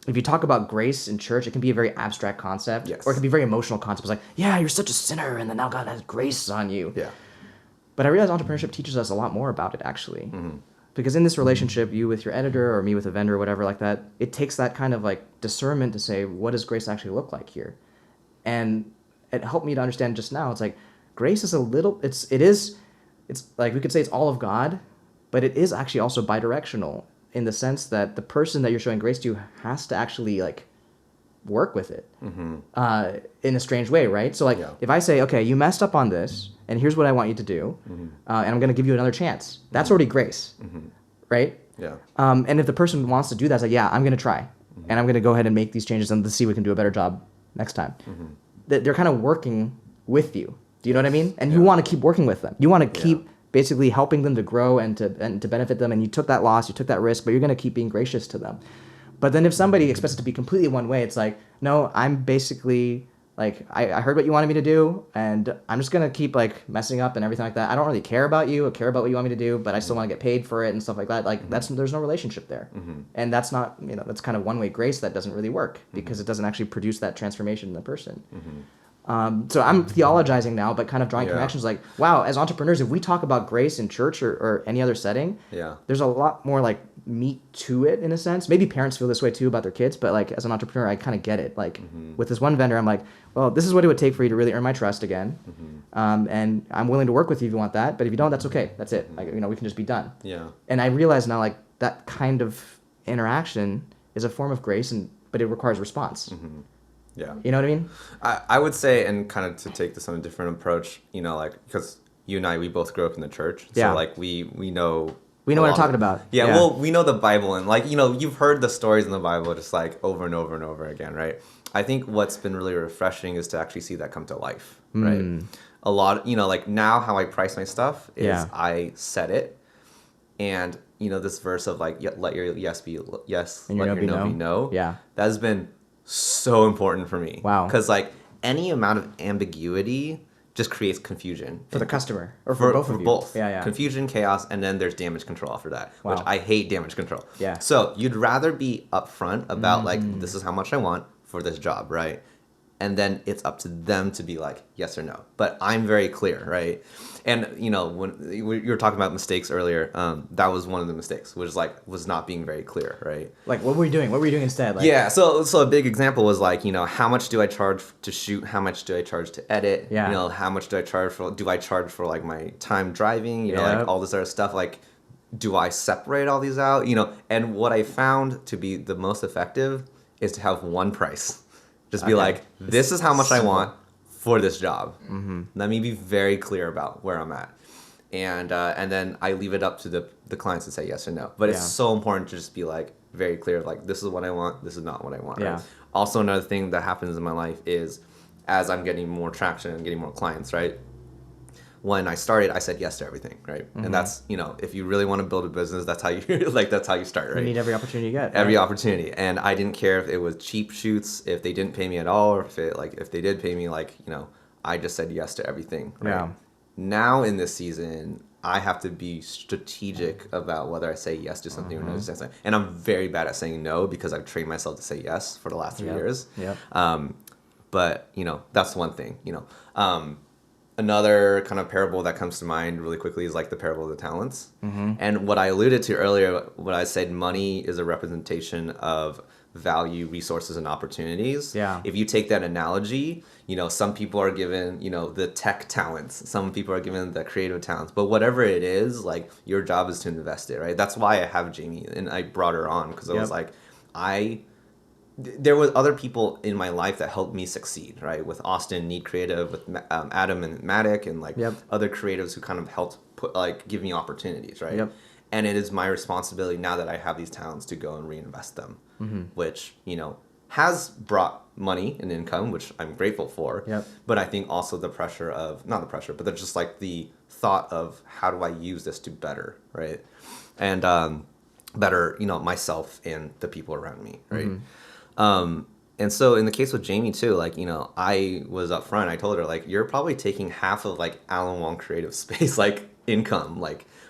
if you talk about grace in church, it can be a very abstract concept, or it can be a very emotional concept. It's like, yeah, you're such a sinner, and then now God has grace on you. Yeah. But I realize entrepreneurship teaches us a lot more about it, actually. Because in this relationship, you with your editor or me with a vendor or whatever like that, it takes that kind of like discernment to say, what does grace actually look like here? And it helped me to understand just now. It's like, grace is it's like, we could say it's all of God, but it is actually also bidirectional, in the sense that the person that you're showing grace to has to actually like work with it in a strange way, right? So like if I say, okay, you messed up on this and here's what I want you to do, and I'm going to give you another chance. That's already grace, right? Yeah. And if the person wants to do that, it's like, yeah, I'm going to try, and I'm going to go ahead and make these changes and let's see if we can do a better job next time. They're kind of working with you. Do you know what I mean? And you want to keep working with them. You want to keep basically helping them to grow and to benefit them. And you took that loss, you took that risk, but you're going to keep being gracious to them. But then if somebody expects it to be completely one way, it's like, no, I'm basically like, I heard what you wanted me to do, and I'm just going to keep like messing up and everything like that. I don't really care about you or care about what you want me to do, but I still want to get paid for it and stuff like that. Like there's no relationship there. And that's not, that's kind of one-way grace that doesn't really work because it doesn't actually produce that transformation in the person. So I'm theologizing now, but kind of drawing connections like, wow, as entrepreneurs, if we talk about grace in church or any other setting, there's a lot more like meat to it in a sense. Maybe parents feel this way too about their kids, but like as an entrepreneur, I kind of get it. Like with this one vendor, I'm like, well, this is what it would take for you to really earn my trust again. And I'm willing to work with you if you want that, but if you don't, that's okay. That's it. Like, we can just be done. Yeah. And I realize now like that kind of interaction is a form of grace, but it requires response. Yeah. You know what I mean? I would say, and kind of to take this on a different approach, like, because you and I, we both grew up in the church. So, like, we know... We know what I'm talking about. Yeah, well, we know the Bible. And, like, you've heard the stories in the Bible just, like, over and over and over again, right? I think what's been really refreshing is to actually see that come to life, right? A lot, like, now how I price my stuff is I set it. And, this verse of, like, let your yes be yes, and let your no be no. Yeah. That has been so important for me. Wow. Because like any amount of ambiguity just creates confusion for the customer or for both of you. Both. Yeah. Confusion, chaos, and then there's damage control after that, which I hate damage control. Yeah. So you'd rather be upfront about like, this is how much I want for this job, right? And then it's up to them to be like yes or no. But I'm very clear, right? And when you were talking about mistakes earlier, that was one of the mistakes, was not being very clear, right? Like, what were we doing? What were you doing instead? Like, yeah. So a big example was like, how much do I charge to shoot? How much do I charge to edit? Yeah. How much do I charge for? Do I charge for like my time driving? Like all this other stuff. Like, do I separate all these out? And what I found to be the most effective is to have one price. Just be like, this is how much I want for this job. Let me be very clear about where I'm at. And then I leave it up to the clients to say yes or no. But it's so important to just be like very clear, like this is what I want, this is not what I want. Yeah. Right? Also, another thing that happens in my life is as I'm getting more traction and getting more clients, right? When I started, I said yes to everything, right? And that's, if you really want to build a business, that's how you that's how you start, right? You need every opportunity you get. Every opportunity. And I didn't care if it was cheap shoots, if they didn't pay me at all, or if they did pay me, I just said yes to everything. Right? Yeah. Now in this season, I have to be strategic about whether I say yes to something or no to something. And I'm very bad at saying no because I've trained myself to say yes for the last 3 years. Yeah. But that's one thing. Another kind of parable that comes to mind really quickly is like the parable of the talents. And what I alluded to earlier, when I said money is a representation of value, resources, and opportunities. Yeah. If you take that analogy, some people are given, the tech talents. Some people are given the creative talents. But whatever it is, like your job is to invest it, right? That's why I have Jamie and I brought her on because I was like, there were other people in my life that helped me succeed, right? With Austin, Need Creative, with Adam and Matic, and other creatives who kind of helped give me opportunities, right? Yep. And it is my responsibility now that I have these talents to go and reinvest them, which, has brought money and income, which I'm grateful for. Yep. But I think also the pressure of, not the pressure, but there's just like the thought of how do I use this to better, right? And better, myself and the people around me, right? And so in the case with Jamie too, I was upfront. I told her you're probably taking half of Alan Wong creative space, income,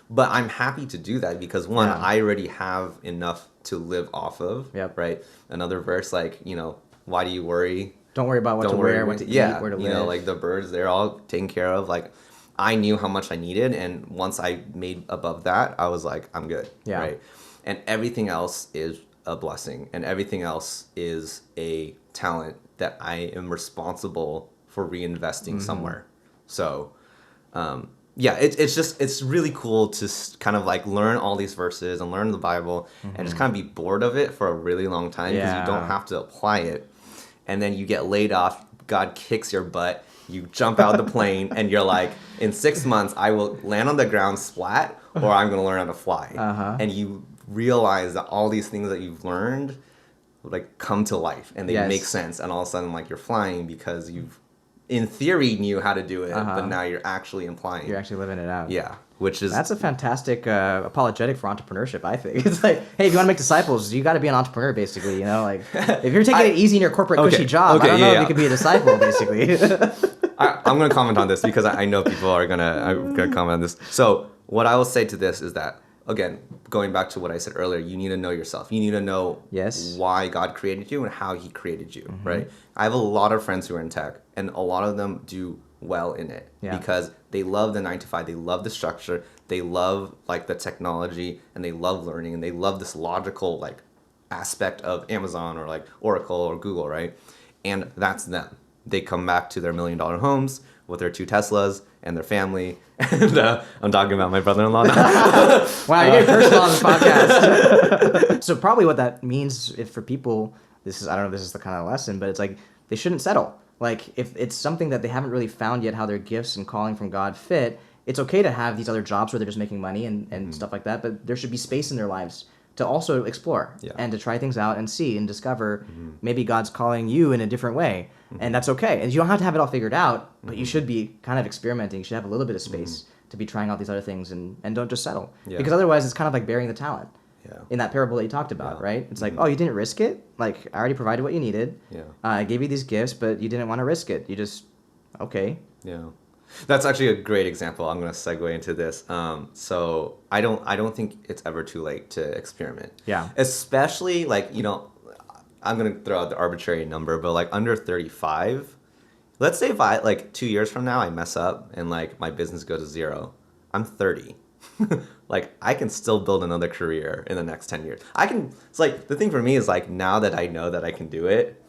but I'm happy to do that because one, I already have enough to live off of, right? Another verse, why do you worry? Don't worry about what to wear, what to eat, where to live. The birds, they're all taken care of. I knew how much I needed. And once I made above that, I was like, I'm good, right? And everything else is a blessing, and everything else is a talent that I am responsible for reinvesting somewhere. So, it's really cool to kind of learn all these verses and learn the Bible and just kind of be bored of it for a really long time because you don't have to apply it. And then you get laid off, God kicks your butt, You jump out of the plane and you're like, in 6 months, I will land on the ground splat, or I'm going to learn how to fly. And you realize that all these things that you've learned like come to life and they make sense. And all of a sudden, like, you're flying because you've, in theory, knew how to do it, but now you're actually applying. You're actually living it out. Yeah. Which is... That's a fantastic apologetic for entrepreneurship, I think. It's like, hey, if you want to make disciples, you got to be an entrepreneur, basically. You know, like, if you're taking it easy in your corporate cushy job, I don't know if you could be a disciple, basically. I'm going to comment on this because I know people are going to comment on this. So what I will say to this is that, again, going back to what I said earlier, you need to know yourself. You need to know why God created you and how he created you, right? I have a lot of friends who are in tech, and a lot of them do well in it because they love the 9 to 5, they love the structure, they love like the technology, and they love learning, and they love this logical like aspect of Amazon or like Oracle or Google, right? And that's them. They come back to their $1 million homes with their 2 Teslas and their family. And I'm talking about my brother-in-law now. Wow, you're getting personal on this podcast. So probably what that means if for people, this is, I don't know if this is the kind of lesson, but it's like they shouldn't settle. Like, if it's something that they haven't really found yet how their gifts and calling from God fit, it's okay to have these other jobs where they're just making money and stuff like that, but there should be space in their lives to also explore and to try things out and see and discover maybe God's calling you in a different way. And that's okay. And you don't have to have it all figured out, but you should be kind of experimenting. You should have a little bit of space to be trying out these other things and don't just settle. Because otherwise it's kind of like burying the talent. In that parable that you talked about, right? It's like, oh, you didn't risk it? Like, I already provided what you needed. I gave you these gifts, but you didn't want to risk it. You just, okay. Yeah. That's actually a great example. I'm going to segue into this. So I don't think it's ever too late to experiment. Yeah. Especially like, you know, I'm going to throw out the arbitrary number, but like under 35, let's say if I like 2 years from now, I mess up and like my business goes to zero. I'm 30. Like, I can still build another career in the next 10 years. It's like, the thing for me is like, now that I know that I can do it,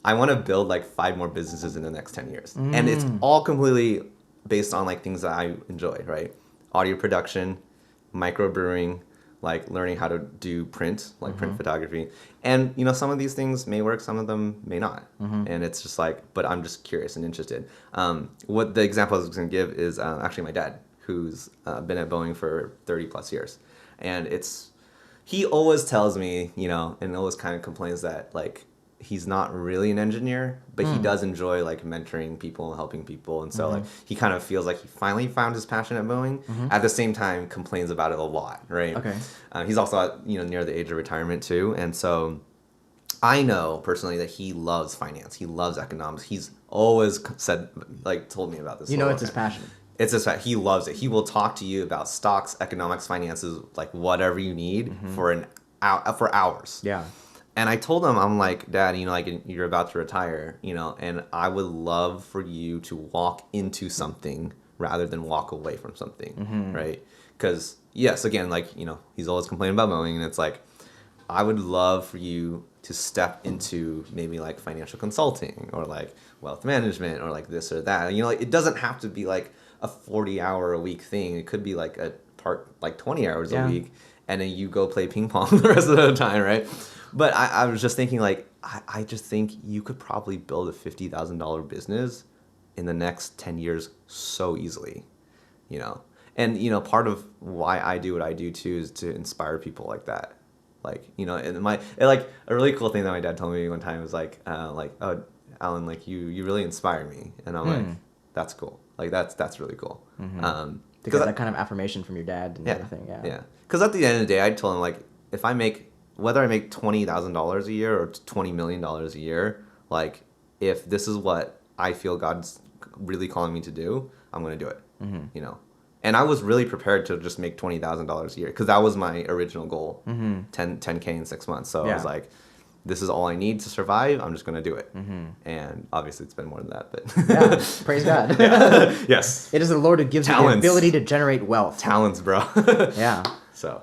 I want to build like 5 more businesses in the next 10 years. And it's all completely based on like things that I enjoy, right? Audio production, microbrewing, like learning how to do print, like print photography. And, you know, some of these things may work, some of them may not. And it's just like, but I'm just curious and interested. What the example I was going to give is actually my dad, who's been at Boeing for 30 plus years. And he always tells me, you know, and always kind of complains that like, he's not really an engineer, but he does enjoy like mentoring people and helping people. And so like, he kind of feels like he finally found his passion at Boeing. At the same time, complains about it a lot, right? Okay. He's also at, you know, near the age of retirement too. And so I know personally that he loves finance. He loves economics. He's always told me about this. You know, it's his passion. It's just that he loves it. He will talk to you about stocks, economics, finances, like whatever you need for hours. Yeah. And I told him, I'm like, Dad, you know, like you're about to retire, you know, and I would love for you to walk into something rather than walk away from something, right? Because yes, again, like, you know, he's always complaining about Boeing, and it's like, I would love for you to step into maybe like financial consulting or like wealth management or like this or that. You know, like it doesn't have to be like a 40-hour-a-week thing. It could be like a part, like 20 hours a week, and then you go play ping pong the rest of the time, right? But I was just thinking, like, I just think you could probably build a $50,000 business in the next 10 years so easily, you know? And, you know, part of why I do what I do, too, is to inspire people like that. Like, you know, and like, a really cool thing that my dad told me one time was, like, oh, Alan, like, you really inspire me. And I'm like, that's cool. Like, that's really cool. To get that kind of affirmation from your dad and everything, Yeah. Because at the end of the day, I told him, like, if I make... whether I make $20,000 a year or $20 million a year, like, if this is what I feel God's really calling me to do, I'm going to do it, you know? And I was really prepared to just make $20,000 a year because that was my original goal, 10K in 6 months. So I was like, this is all I need to survive. I'm just going to do it. And obviously it's been more than that, but praise God. Yes. It is the Lord who gives you the ability to generate wealth. Talents, bro. So.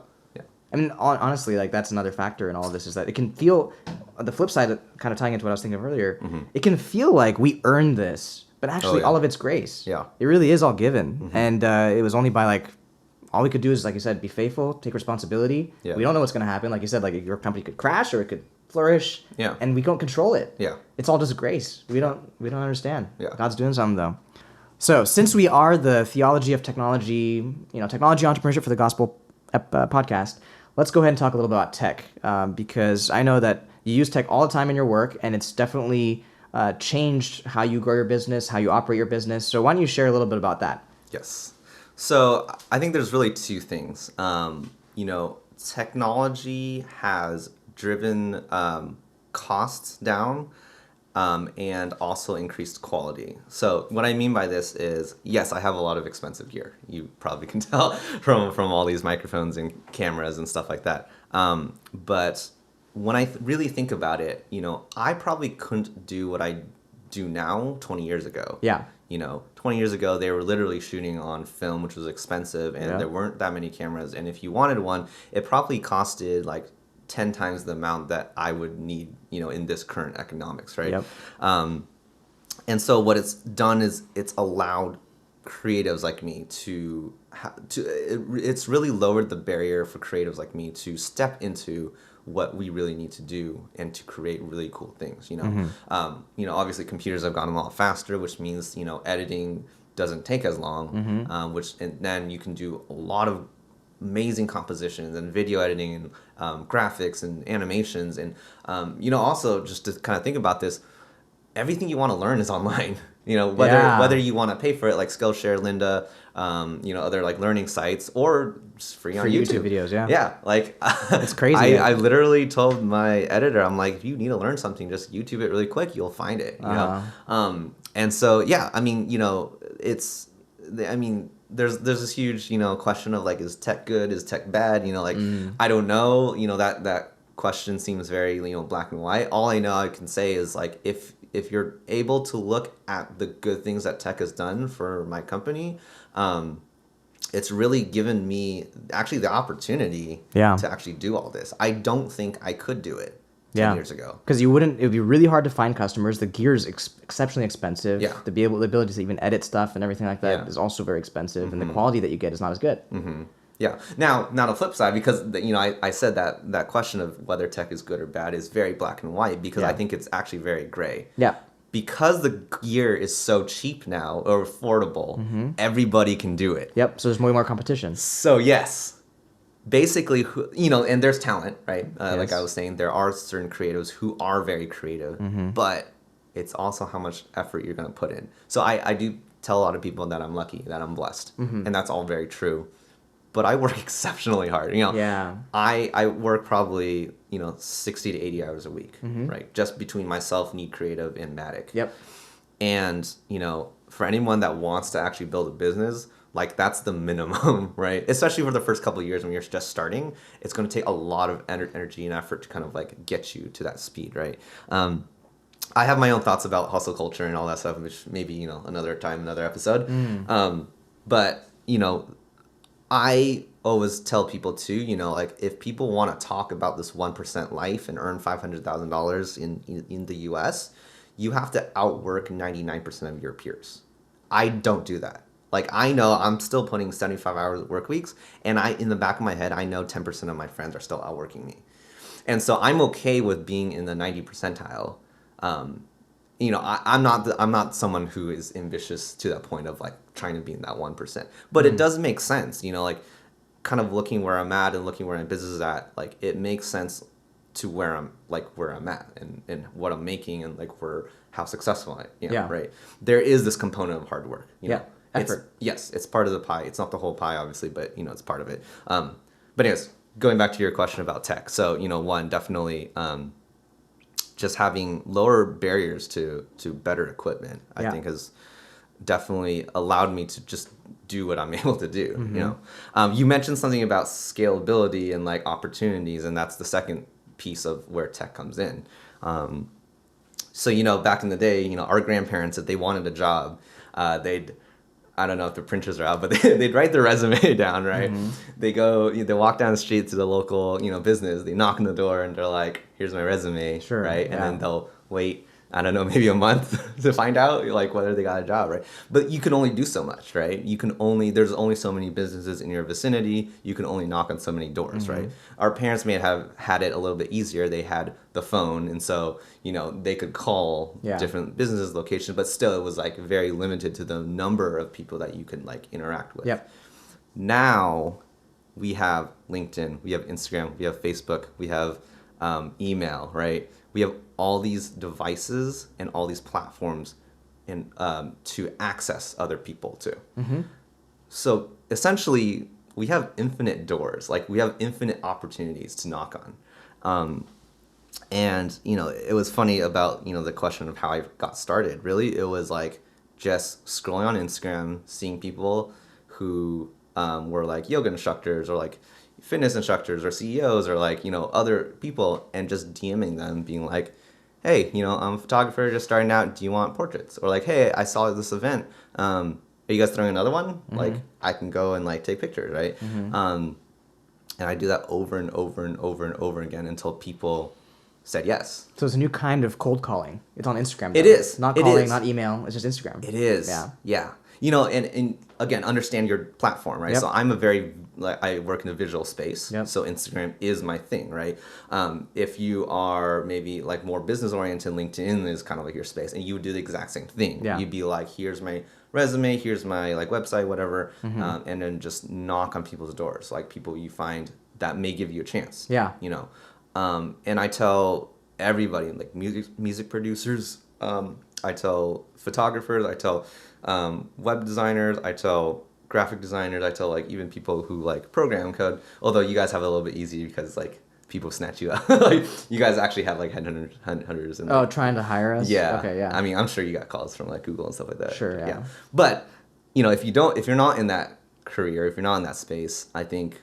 I mean, honestly, like that's another factor in all of this is that it can feel, the flip side, kind of tying into what I was thinking of earlier, it can feel like we earned this, but actually all of it's grace. Yeah. It really is all given. And it was only by like, all we could do is, like you said, be faithful, take responsibility. Yeah. We don't know what's going to happen. Like you said, like your company could crash or it could flourish. Yeah. And we don't control it. Yeah. It's all just grace. We don't understand. Yeah. God's doing something though. So since we are the Theology of Technology, Technology Entrepreneurship for the Gospel podcast, let's go ahead and talk a little bit about tech, because I know that you use tech all the time in your work, and it's definitely changed how you grow your business, how you operate your business. So why don't you share a little bit about that? Yes. So I think there's really two things. Technology has driven costs down, and also increased quality. So what I mean by this is, yes, I have a lot of expensive gear. You probably can tell from all these microphones and cameras and stuff like that. But when I really think about it, I probably couldn't do what I do now 20 years ago. Yeah. 20 years ago, they were literally shooting on film, which was expensive, and there weren't that many cameras. And if you wanted one, it probably costed like 10 times the amount that I would need, in this current economics, right? Yep. And so what it's done is it's allowed creatives like me it's really lowered the barrier for creatives like me to step into what we really need to do and to create really cool things, obviously computers have gotten a lot faster, which means, editing doesn't take as long, and then you can do a lot of amazing compositions and video editing and graphics and animations. And, also just to kind of think about this, everything you want to learn is online, whether you want to pay for it, like Skillshare, Lynda, other like learning sites, or just free on YouTube videos. Yeah. Yeah. Like it's crazy. I literally told my editor, I'm like, if you need to learn something, just YouTube it really quick. You'll find it, and so, yeah, there's this huge, question of like, is tech good? Is tech bad? I don't know, that question seems very, black and white. All I know I can say is like, if you're able to look at the good things that tech has done for my company, it's really given me actually the opportunity to actually do all this. I don't think I could do it 10 years ago. Because it would be really hard to find customers. The gear is exceptionally expensive. Yeah. The ability to even edit stuff and everything like that is also very expensive. And the quality that you get is not as good. Yeah. Now the flip side, because I said that question of whether tech is good or bad is very black and white, because I think it's actually very gray. Yeah. Because the gear is so cheap now, or affordable, everybody can do it. Yep. So there's more competition. So yes, basically, and there's talent, right? Like I was saying, there are certain creatives who are very creative, but it's also how much effort you're going to put in. So I do tell a lot of people that I'm lucky, that I'm blessed, and that's all very true. But I work exceptionally hard. I work probably 60 to 80 hours a week, right? Just between myself, Need Creative, and Matic. Yep. And for anyone that wants to actually build a business, like that's the minimum, right? Especially for the first couple of years when you're just starting, it's going to take a lot of energy and effort to kind of like get you to that speed, right? I have my own thoughts about hustle culture and all that stuff, which maybe another time, another episode. But I always tell people too, like if people want to talk about this 1% life and earn $500,000 in the US, you have to outwork 99% of your peers. I don't do that. Like I know I'm still putting 75 hours work weeks, and in the back of my head, I know 10% of my friends are still outworking me. And so I'm okay with being in the 90 percentile. I'm not someone who is ambitious to that point of like trying to be in that 1%, but it does make sense, like kind of looking where I'm at and looking where my business is at, like it makes sense to where I'm at and what I'm making and like how successful I am, right? There is this component of hard work, effort. It's part of the pie. It's not the whole pie, obviously, but it's part of it. But anyways, going back to your question about tech. So, one, definitely, just having lower barriers to better equipment, I think has definitely allowed me to just do what I'm able to do. You mentioned something about scalability and like opportunities, and that's the second piece of where tech comes in. So back in the day, our grandparents, if they wanted a job, I don't know if the printers are out, but they'd write their resume down, right? They walk down the street to the local, business, they knock on the door and they're like, here's my resume, right? And then they'll wait I don't know, maybe a month to find out like whether they got a job, right? But you can only do so much, right? There's only so many businesses in your vicinity. You can only knock on so many doors, right? Our parents may have had it a little bit easier. They had the phone, and so, they could call different businesses, locations, but still it was like very limited to the number of people that you could like interact with. Yep. Now we have LinkedIn, we have Instagram, we have Facebook, we have email, right? We have all these devices and all these platforms to access other people too. So essentially, we have infinite doors. Like, we have infinite opportunities to knock on. And, it was funny about, the question of how I got started. Really, it was like just scrolling on Instagram, seeing people who were like yoga instructors or like fitness instructors or CEOs or like, other people, and just DMing them being like, hey, I'm a photographer just starting out. Do you want portraits? Or like, hey, I saw this event. Are you guys throwing another one? Like, I can go and like take pictures, right? And I do that over and over and over and over again until people said yes. So it's a new kind of cold calling. It's on Instagram. It is. Not calling, not email. It's just Instagram. It is. Yeah. And again, understand your platform, right? Yep. So I work in a visual space. Yep. So Instagram is my thing, right? If you are maybe like more business oriented, LinkedIn is kind of like your space, and you would do the exact same thing. Yeah. You'd be like, here's my resume, here's my like website, whatever, and then just knock on people's doors, like people you find that may give you a chance. Yeah. And I tell everybody, like music producers, I tell photographers, I tell web designers, I tell graphic designers, I tell like even people who like program code, although you guys have it a little bit easier because like people snatch you up. Like, you guys actually have like headhunters and trying to hire us. Yeah. Okay. Yeah. I mean, I'm sure you got calls from like Google and stuff like that. Sure. Yeah. But if you're not in that career, if you're not in that space, I think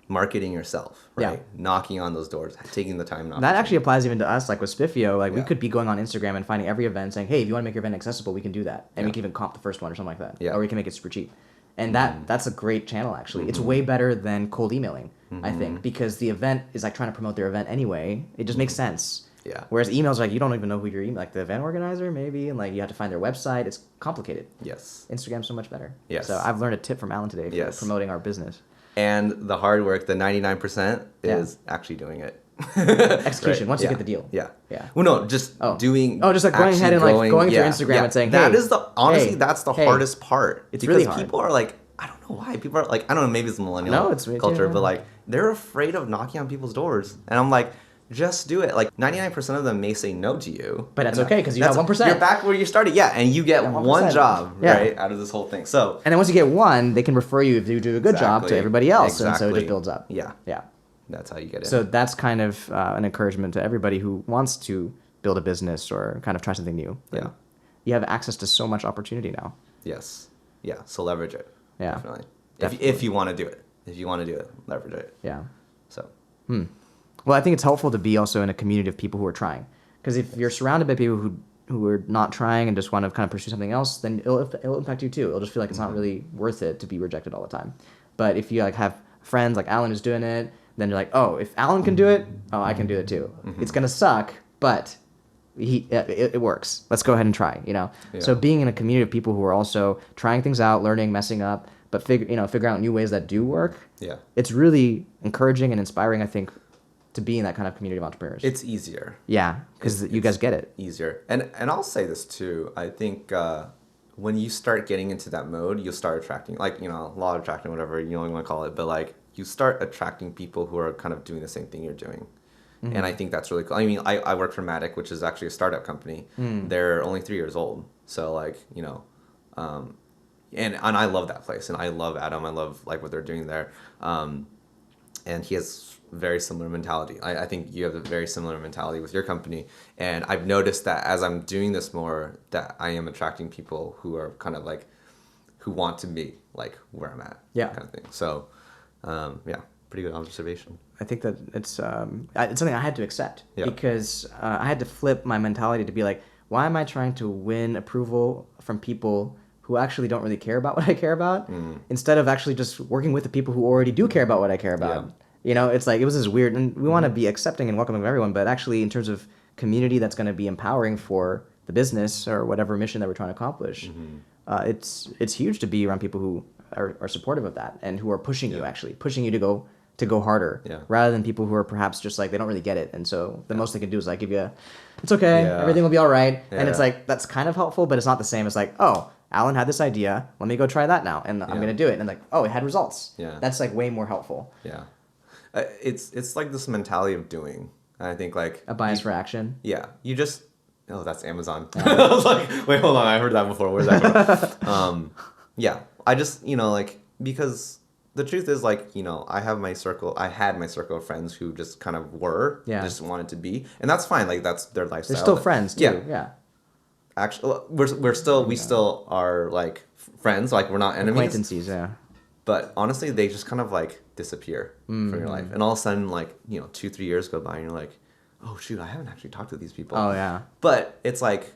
marketing yourself, right? Yeah. Knocking on those doors, taking the time. That actually applies even to us, like with Spiffio. Like, we could be going on Instagram and finding every event, saying, hey, if you want to make your event accessible, we can do that. And we can even comp the first one or something like that. Yeah. Or we can make it super cheap. And that's a great channel, actually. It's way better than cold emailing, I think, because the event is like trying to promote their event anyway. It just makes sense. Yeah. Whereas emails, like, you don't even know who you're emailing, like the event organizer maybe, and like you have to find their website. It's complicated. Yes. Instagram's so much better. Yes. So I've learned a tip from Alan today for promoting our business. And the hard work, the 99%, is actually doing it. Execution, once you get the deal. Yeah. Yeah. Well, no, just doing. Oh, just like going ahead and like going through Instagram and saying, hey. That is honestly, that's the hardest part. It's really hard. Because people are like, I don't know why. People are like, I don't know, maybe it's millennial culture, but like, they're afraid of knocking on people's doors. And I'm like, just do it. Like, 99% of them may say no to you. But that's okay, because you have 1%. You're back where you started. Yeah, and you get 1 job, right, out of this whole thing. So. And then once you get one, they can refer you if you do a good job to everybody else. And so it just builds up. Yeah. Yeah. That's how you get it. So that's kind of an encouragement to everybody who wants to build a business or kind of try something new. Yeah. You have access to so much opportunity now. Yes. Yeah. So leverage it. Yeah. Definitely. If you want to do it. If you want to do it, leverage it. Yeah. So. Well, I think it's helpful to be also in a community of people who are trying. Because if you're surrounded by people who are not trying and just want to kind of pursue something else, then it'll impact you too. It'll just feel like it's not really worth it to be rejected all the time. But if you like have friends like Alan who's doing it, then you're like, oh, if Alan can do it, oh, I can do it too. It's gonna suck, but it works. Let's go ahead and try. Yeah. So being in a community of people who are also trying things out, learning, messing up, but figure out new ways that do work. Yeah. It's really encouraging and inspiring, I think, to be in that kind of community of entrepreneurs. It's easier. Yeah, because you guys get it. Easier. And I'll say this too. I think when you start getting into that mode, you'll start attracting, like, law of attraction, whatever you want to call it, but like, you start attracting people who are kind of doing the same thing you're doing. And I think that's really cool. I mean, I work for Matic, which is actually a startup company. They're only 3 years old. So like, and I love that place, and I love Adam. I love like what they're doing there. And he has very similar mentality. I think you have a very similar mentality with your company. And I've noticed that as I'm doing this more, that I am attracting people who are kind of like, who want to be like where I'm at. Yeah. Kind of thing. So, pretty good observation. I think that it's something I had to accept because I had to flip my mentality to be like, why am I trying to win approval from people who actually don't really care about what I care about, instead of actually just working with the people who already do care about what I care about? It's like, it was this weird, and we want to be accepting and welcoming of everyone, but actually in terms of community that's going to be empowering for the business or whatever mission that we're trying to accomplish. It's huge to be around people who are supportive of that and who are pushing you, actually pushing you to go harder, rather than people who are perhaps just like they don't really get it, and so the most they can do is like give you it's okay, everything will be all right, and it's like that's kind of helpful, but it's not the same as like, oh, Alan had this idea, let me go try that now, and I'm gonna do it, and like, oh, it had results. That's like way more helpful. It's like this mentality of doing. I think like a bias for action. You just that's Amazon. I was like, wait, hold on, I heard that before. Where's that from? I just like, because the truth is like, I had my circle of friends who just kind of just wanted to be, and that's fine. Like that's their lifestyle. They're still friends too. Actually, we still are like friends. Like we're not enemies. Acquaintances, But honestly, they just kind of like disappear from your life, and all of a sudden, like 2-3 years go by, and you're like, oh shoot, I haven't actually talked to these people. Oh yeah. But it's like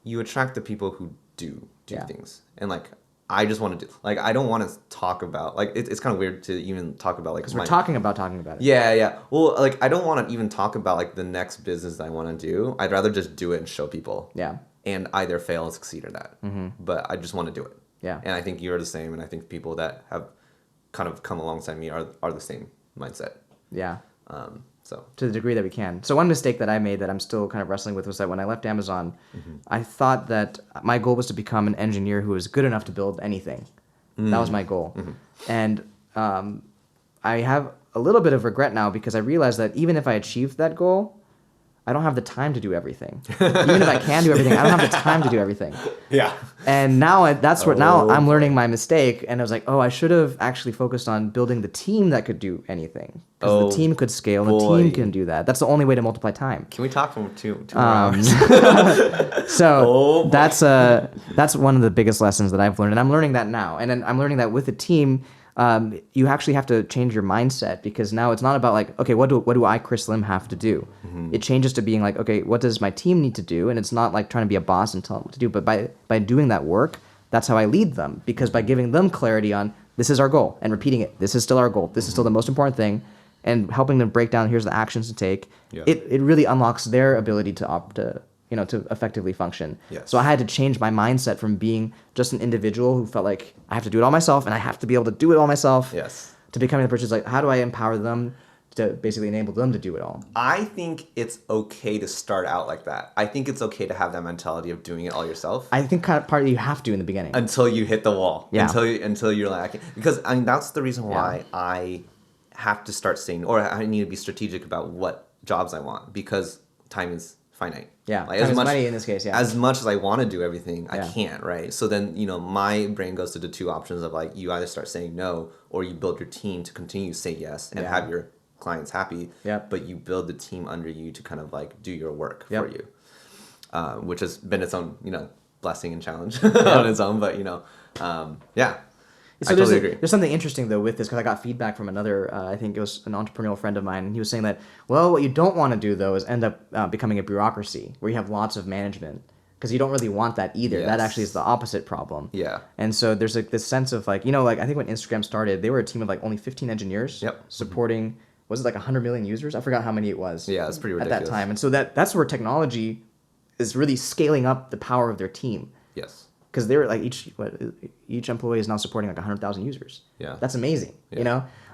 you attract the people who do things, and like I just want to do, like, I don't want to talk about, like, it's kind of weird to even talk about, like, because we're talking about it. Yeah. Well, like, I don't want to even talk about, like, the next business that I want to do. I'd rather just do it and show people. Yeah. And either fail or succeed or that. But I just want to do it. Yeah. And I think you're the same, and I think people that have kind of come alongside me are the same mindset. Yeah. So to the degree that we can. So one mistake that I made that I'm still kind of wrestling with was that when I left Amazon, I thought that my goal was to become an engineer who was good enough to build anything. That was my goal. And I have a little bit of regret now because I realized that even if I achieved that goal, I don't have the time to do everything. Even if I can do everything, I don't have the time to do everything. Yeah. And now now I'm learning my mistake, and I was like, oh, I should have actually focused on building the team that could do anything. Because the team could scale, and the team can do that. That's the only way to multiply time. Can we talk for two hours? So that's one of the biggest lessons that I've learned, and I'm learning that now. And then I'm learning that with a team, you actually have to change your mindset, because now it's not about like, okay, what do I, Chris Lim, have to do? It changes to being like, okay, what does my team need to do? And it's not like trying to be a boss and tell them what to do, but by doing that work, that's how I lead them, because by giving them clarity on this is our goal and repeating it, this is still our goal, this is still the most important thing, and helping them break down here's the actions to take, it really unlocks their ability to effectively function. Yes. So I had to change my mindset from being just an individual who felt like I have to do it all myself and I have to be able to do it all myself, to becoming the person who's like, how do I empower them to basically enable them to do it all? I think it's okay to start out like that. I think it's okay to have that mentality of doing it all yourself. I think kind of partly you have to in the beginning. Until you hit the wall. Yeah. Until you're like, because I mean, that's the reason why I have to start saying, or I need to be strategic about what jobs I want, because time is finite. Yeah, like, time is money in this case, As much as I want to do everything, I can't, right? So then, my brain goes to the two options of like, you either start saying no, or you build your team to continue to say yes and have your clients happy, but you build the team under you to kind of like do your work for you, which has been its own, blessing and challenge on its own, but So I totally agree. There's something interesting though with this, because I got feedback from another, I think it was an entrepreneurial friend of mine, and he was saying that, well, what you don't want to do though is end up becoming a bureaucracy where you have lots of management, because you don't really want that either. That actually is the opposite problem. Yeah. And so there's like this sense of like, like I think when Instagram started, they were a team of like only 15 engineers supporting, was it like 100 million users? I forgot how many it was. Yeah, it's pretty ridiculous. At that time. And so that's where technology is really scaling up the power of their team. Yes. Because they're like each employee is now supporting like 100,000 users. Yeah, that's amazing.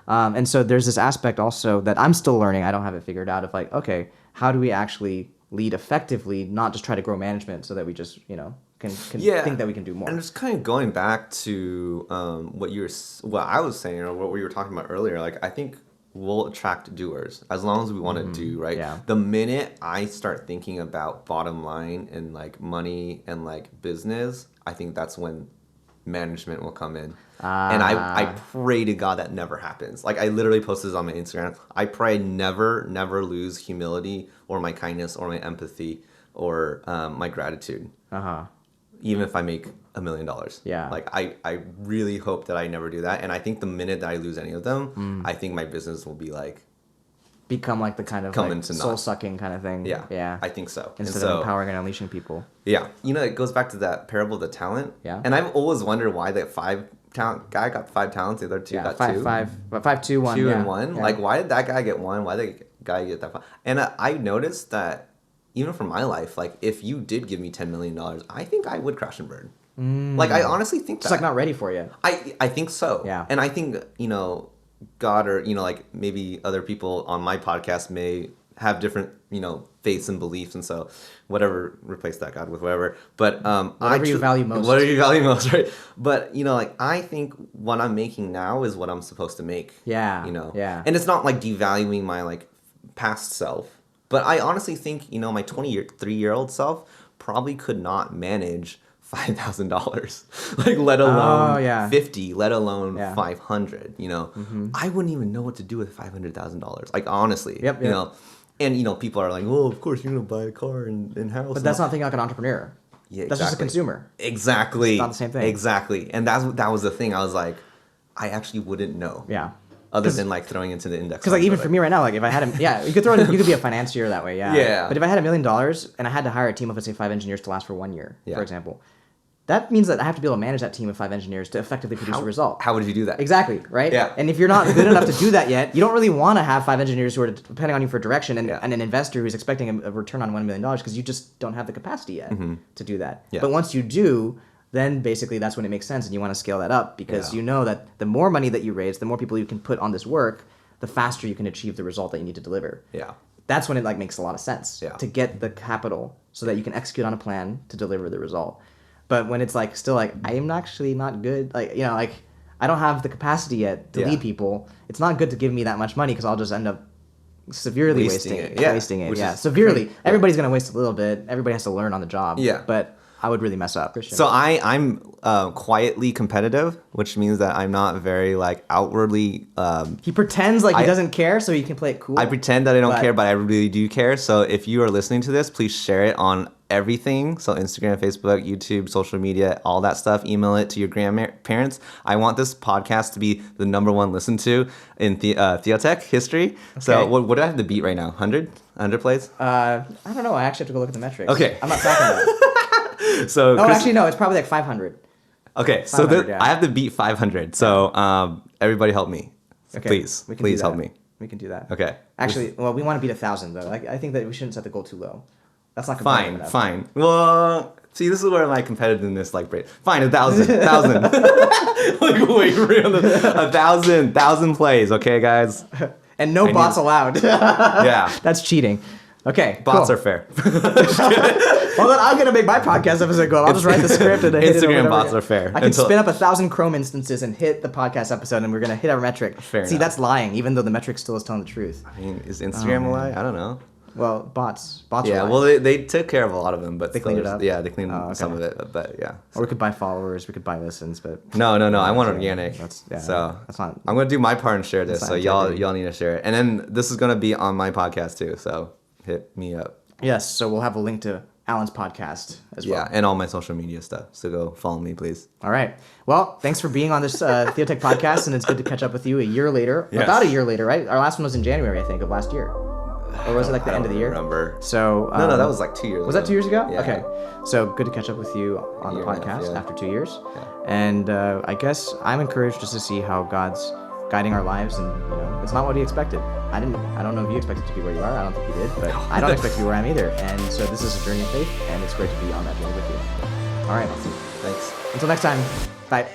And so there's this aspect also that I'm still learning. I don't have it figured out of like, okay, how do we actually lead effectively, not just try to grow management so that we just can think that we can do more. And just kind of going back to what I was saying, or what we were talking about earlier. Like, I think we'll attract doers as long as we want to do right. Yeah. The minute I start thinking about bottom line and like money and like business, I think that's when management will come in. And I pray to God that never happens. Like, I literally posted this on my Instagram. I pray I never lose humility or my kindness or my empathy or my gratitude. Even if I make $1 million. Yeah. Like, I really hope that I never do that. And I think the minute that I lose any of them, I think my business will be like, become like the kind of like soul-sucking kind of thing. Yeah. I think so. Instead of empowering and unleashing people. Yeah. It goes back to that parable of the talent. Yeah. And I've always wondered why that 5 talent guy got 5 talents, the other two got 2. 5, 2, 1. 2 and 1. Yeah. Like, why did that guy get 1? Why did that guy get that 5? And I noticed that, even for my life, like if you did give me $10 million, I think I would crash and burn. Like I honestly think It's like not ready for you. I think so. Yeah. And I think, you know, God, or, you know, like maybe other people on my podcast may have different, you know, faiths and beliefs, and so whatever, replace that God with whatever. But Whatever you value most. Whatever you value most, right? But, you know, like I think what I'm making now is what I'm supposed to make. Yeah. You know. Yeah. And it's not like devaluing my like past self, but I honestly think, you know, my 23-year-old self probably could not manage $5,000, like let alone 50, let alone 500. You know, I wouldn't even know what to do with $500,000. Like honestly, you know, and you know, people are like, "Oh, of course you're gonna buy a car and house." But that's not thinking like an entrepreneur. Yeah, that's just a consumer. Exactly, It's not the same thing. Exactly, and that was the thing. I was like, I actually wouldn't know. Yeah. Other than like throwing into the index. Because like even for me right now, like if I had you could be a financier that way, Yeah. But if I had $1 million and I had to hire a team of, let's say, 5 engineers to last for 1 year, for example, that means that I have to be able to manage that team of 5 engineers to effectively produce a result. How would you do that? Exactly, right? Yeah. And if you're not good enough to do that yet, you don't really want to have 5 engineers who are depending on you for direction and an investor who's expecting a return on $1 million because you just don't have the capacity yet to do that. Yeah. But once you do, then basically that's when it makes sense and you want to scale that up because you know that the more money that you raise, the more people you can put on this work, the faster you can achieve the result that you need to deliver. Yeah. That's when it like makes a lot of sense to get the capital so that you can execute on a plan to deliver the result. But when it's like still like I am actually not good, like you know, like I don't have the capacity yet to lead people. It's not good to give me that much money because I'll just end up severely wasting it. Wasting it. Yeah, severely. Everybody's gonna waste a little bit. Everybody has to learn on the job. Yeah. But I would really mess up. Christian. So I'm quietly competitive, which means that I'm not very like outwardly. He pretends like he doesn't care, so he can play it cool. I pretend that I don't care, but I really do care. So if you are listening to this, please share it on everything. So Instagram, Facebook, YouTube, social media, all that stuff. Email it to your grandparents. I want this podcast to be the #1 listened to in Theotech history. Okay. So what do I have to beat right now? 100 plays? I don't know. I actually have to go look at the metrics. Okay. I'm not tracking that. So actually no, it's probably like 500. Okay, so I have to beat 500. So everybody help me. Okay. Please help me. We can do that. Okay. Actually, well, we want to beat 1,000 though. I think that we shouldn't set the goal too low. That's not competitive enough. Fine. Well, see, this is where my competitiveness like breaks. Fine, 1,000. Like wait, real 1,000 plays. Okay, guys. And no bots allowed. Yeah, that's cheating. Okay, bots are fair. Well, then I'm gonna make my podcast episode go. I'll just write the script and hit Instagram bots are fair. I can spin up 1,000 Chrome instances and hit the podcast episode, and we're gonna hit our metric. Fair See, enough. That's lying, even though the metric still is telling the truth. I mean, is Instagram a lie? I don't know. Well, bots. Yeah, are well, they took care of a lot of them, but they cleaned it up. Yeah, they cleaned some of it, but yeah. Or we could buy followers. We could buy listens, but no. I want organic. So that's not. I'm gonna do my part and share this. So y'all need to share it, and then this is gonna be on my podcast too. So hit me up. Yes. So we'll have a link to Alan's podcast as well. Yeah, and all my social media stuff. So go follow me, please. All right. Well, thanks for being on this Theotech podcast, and it's good to catch up with you a year later. Yes. About a year later, right? Our last one was in January, I think, of last year. Or was it like the end of the year? I don't remember. So no, that was like 2 years ago. Was that 2 years ago? Yeah. Okay. So good to catch up with you on the podcast after 2 years. Yeah. And I guess I'm encouraged just to see how God's guiding our lives, and it's not what he expected. I don't know if you expected to be where you are. I don't think you did, but I don't expect to be where I am either. And so this is a journey of faith, and it's great to be on that journey with you. All right. Awesome. Thanks. Until next time. Bye.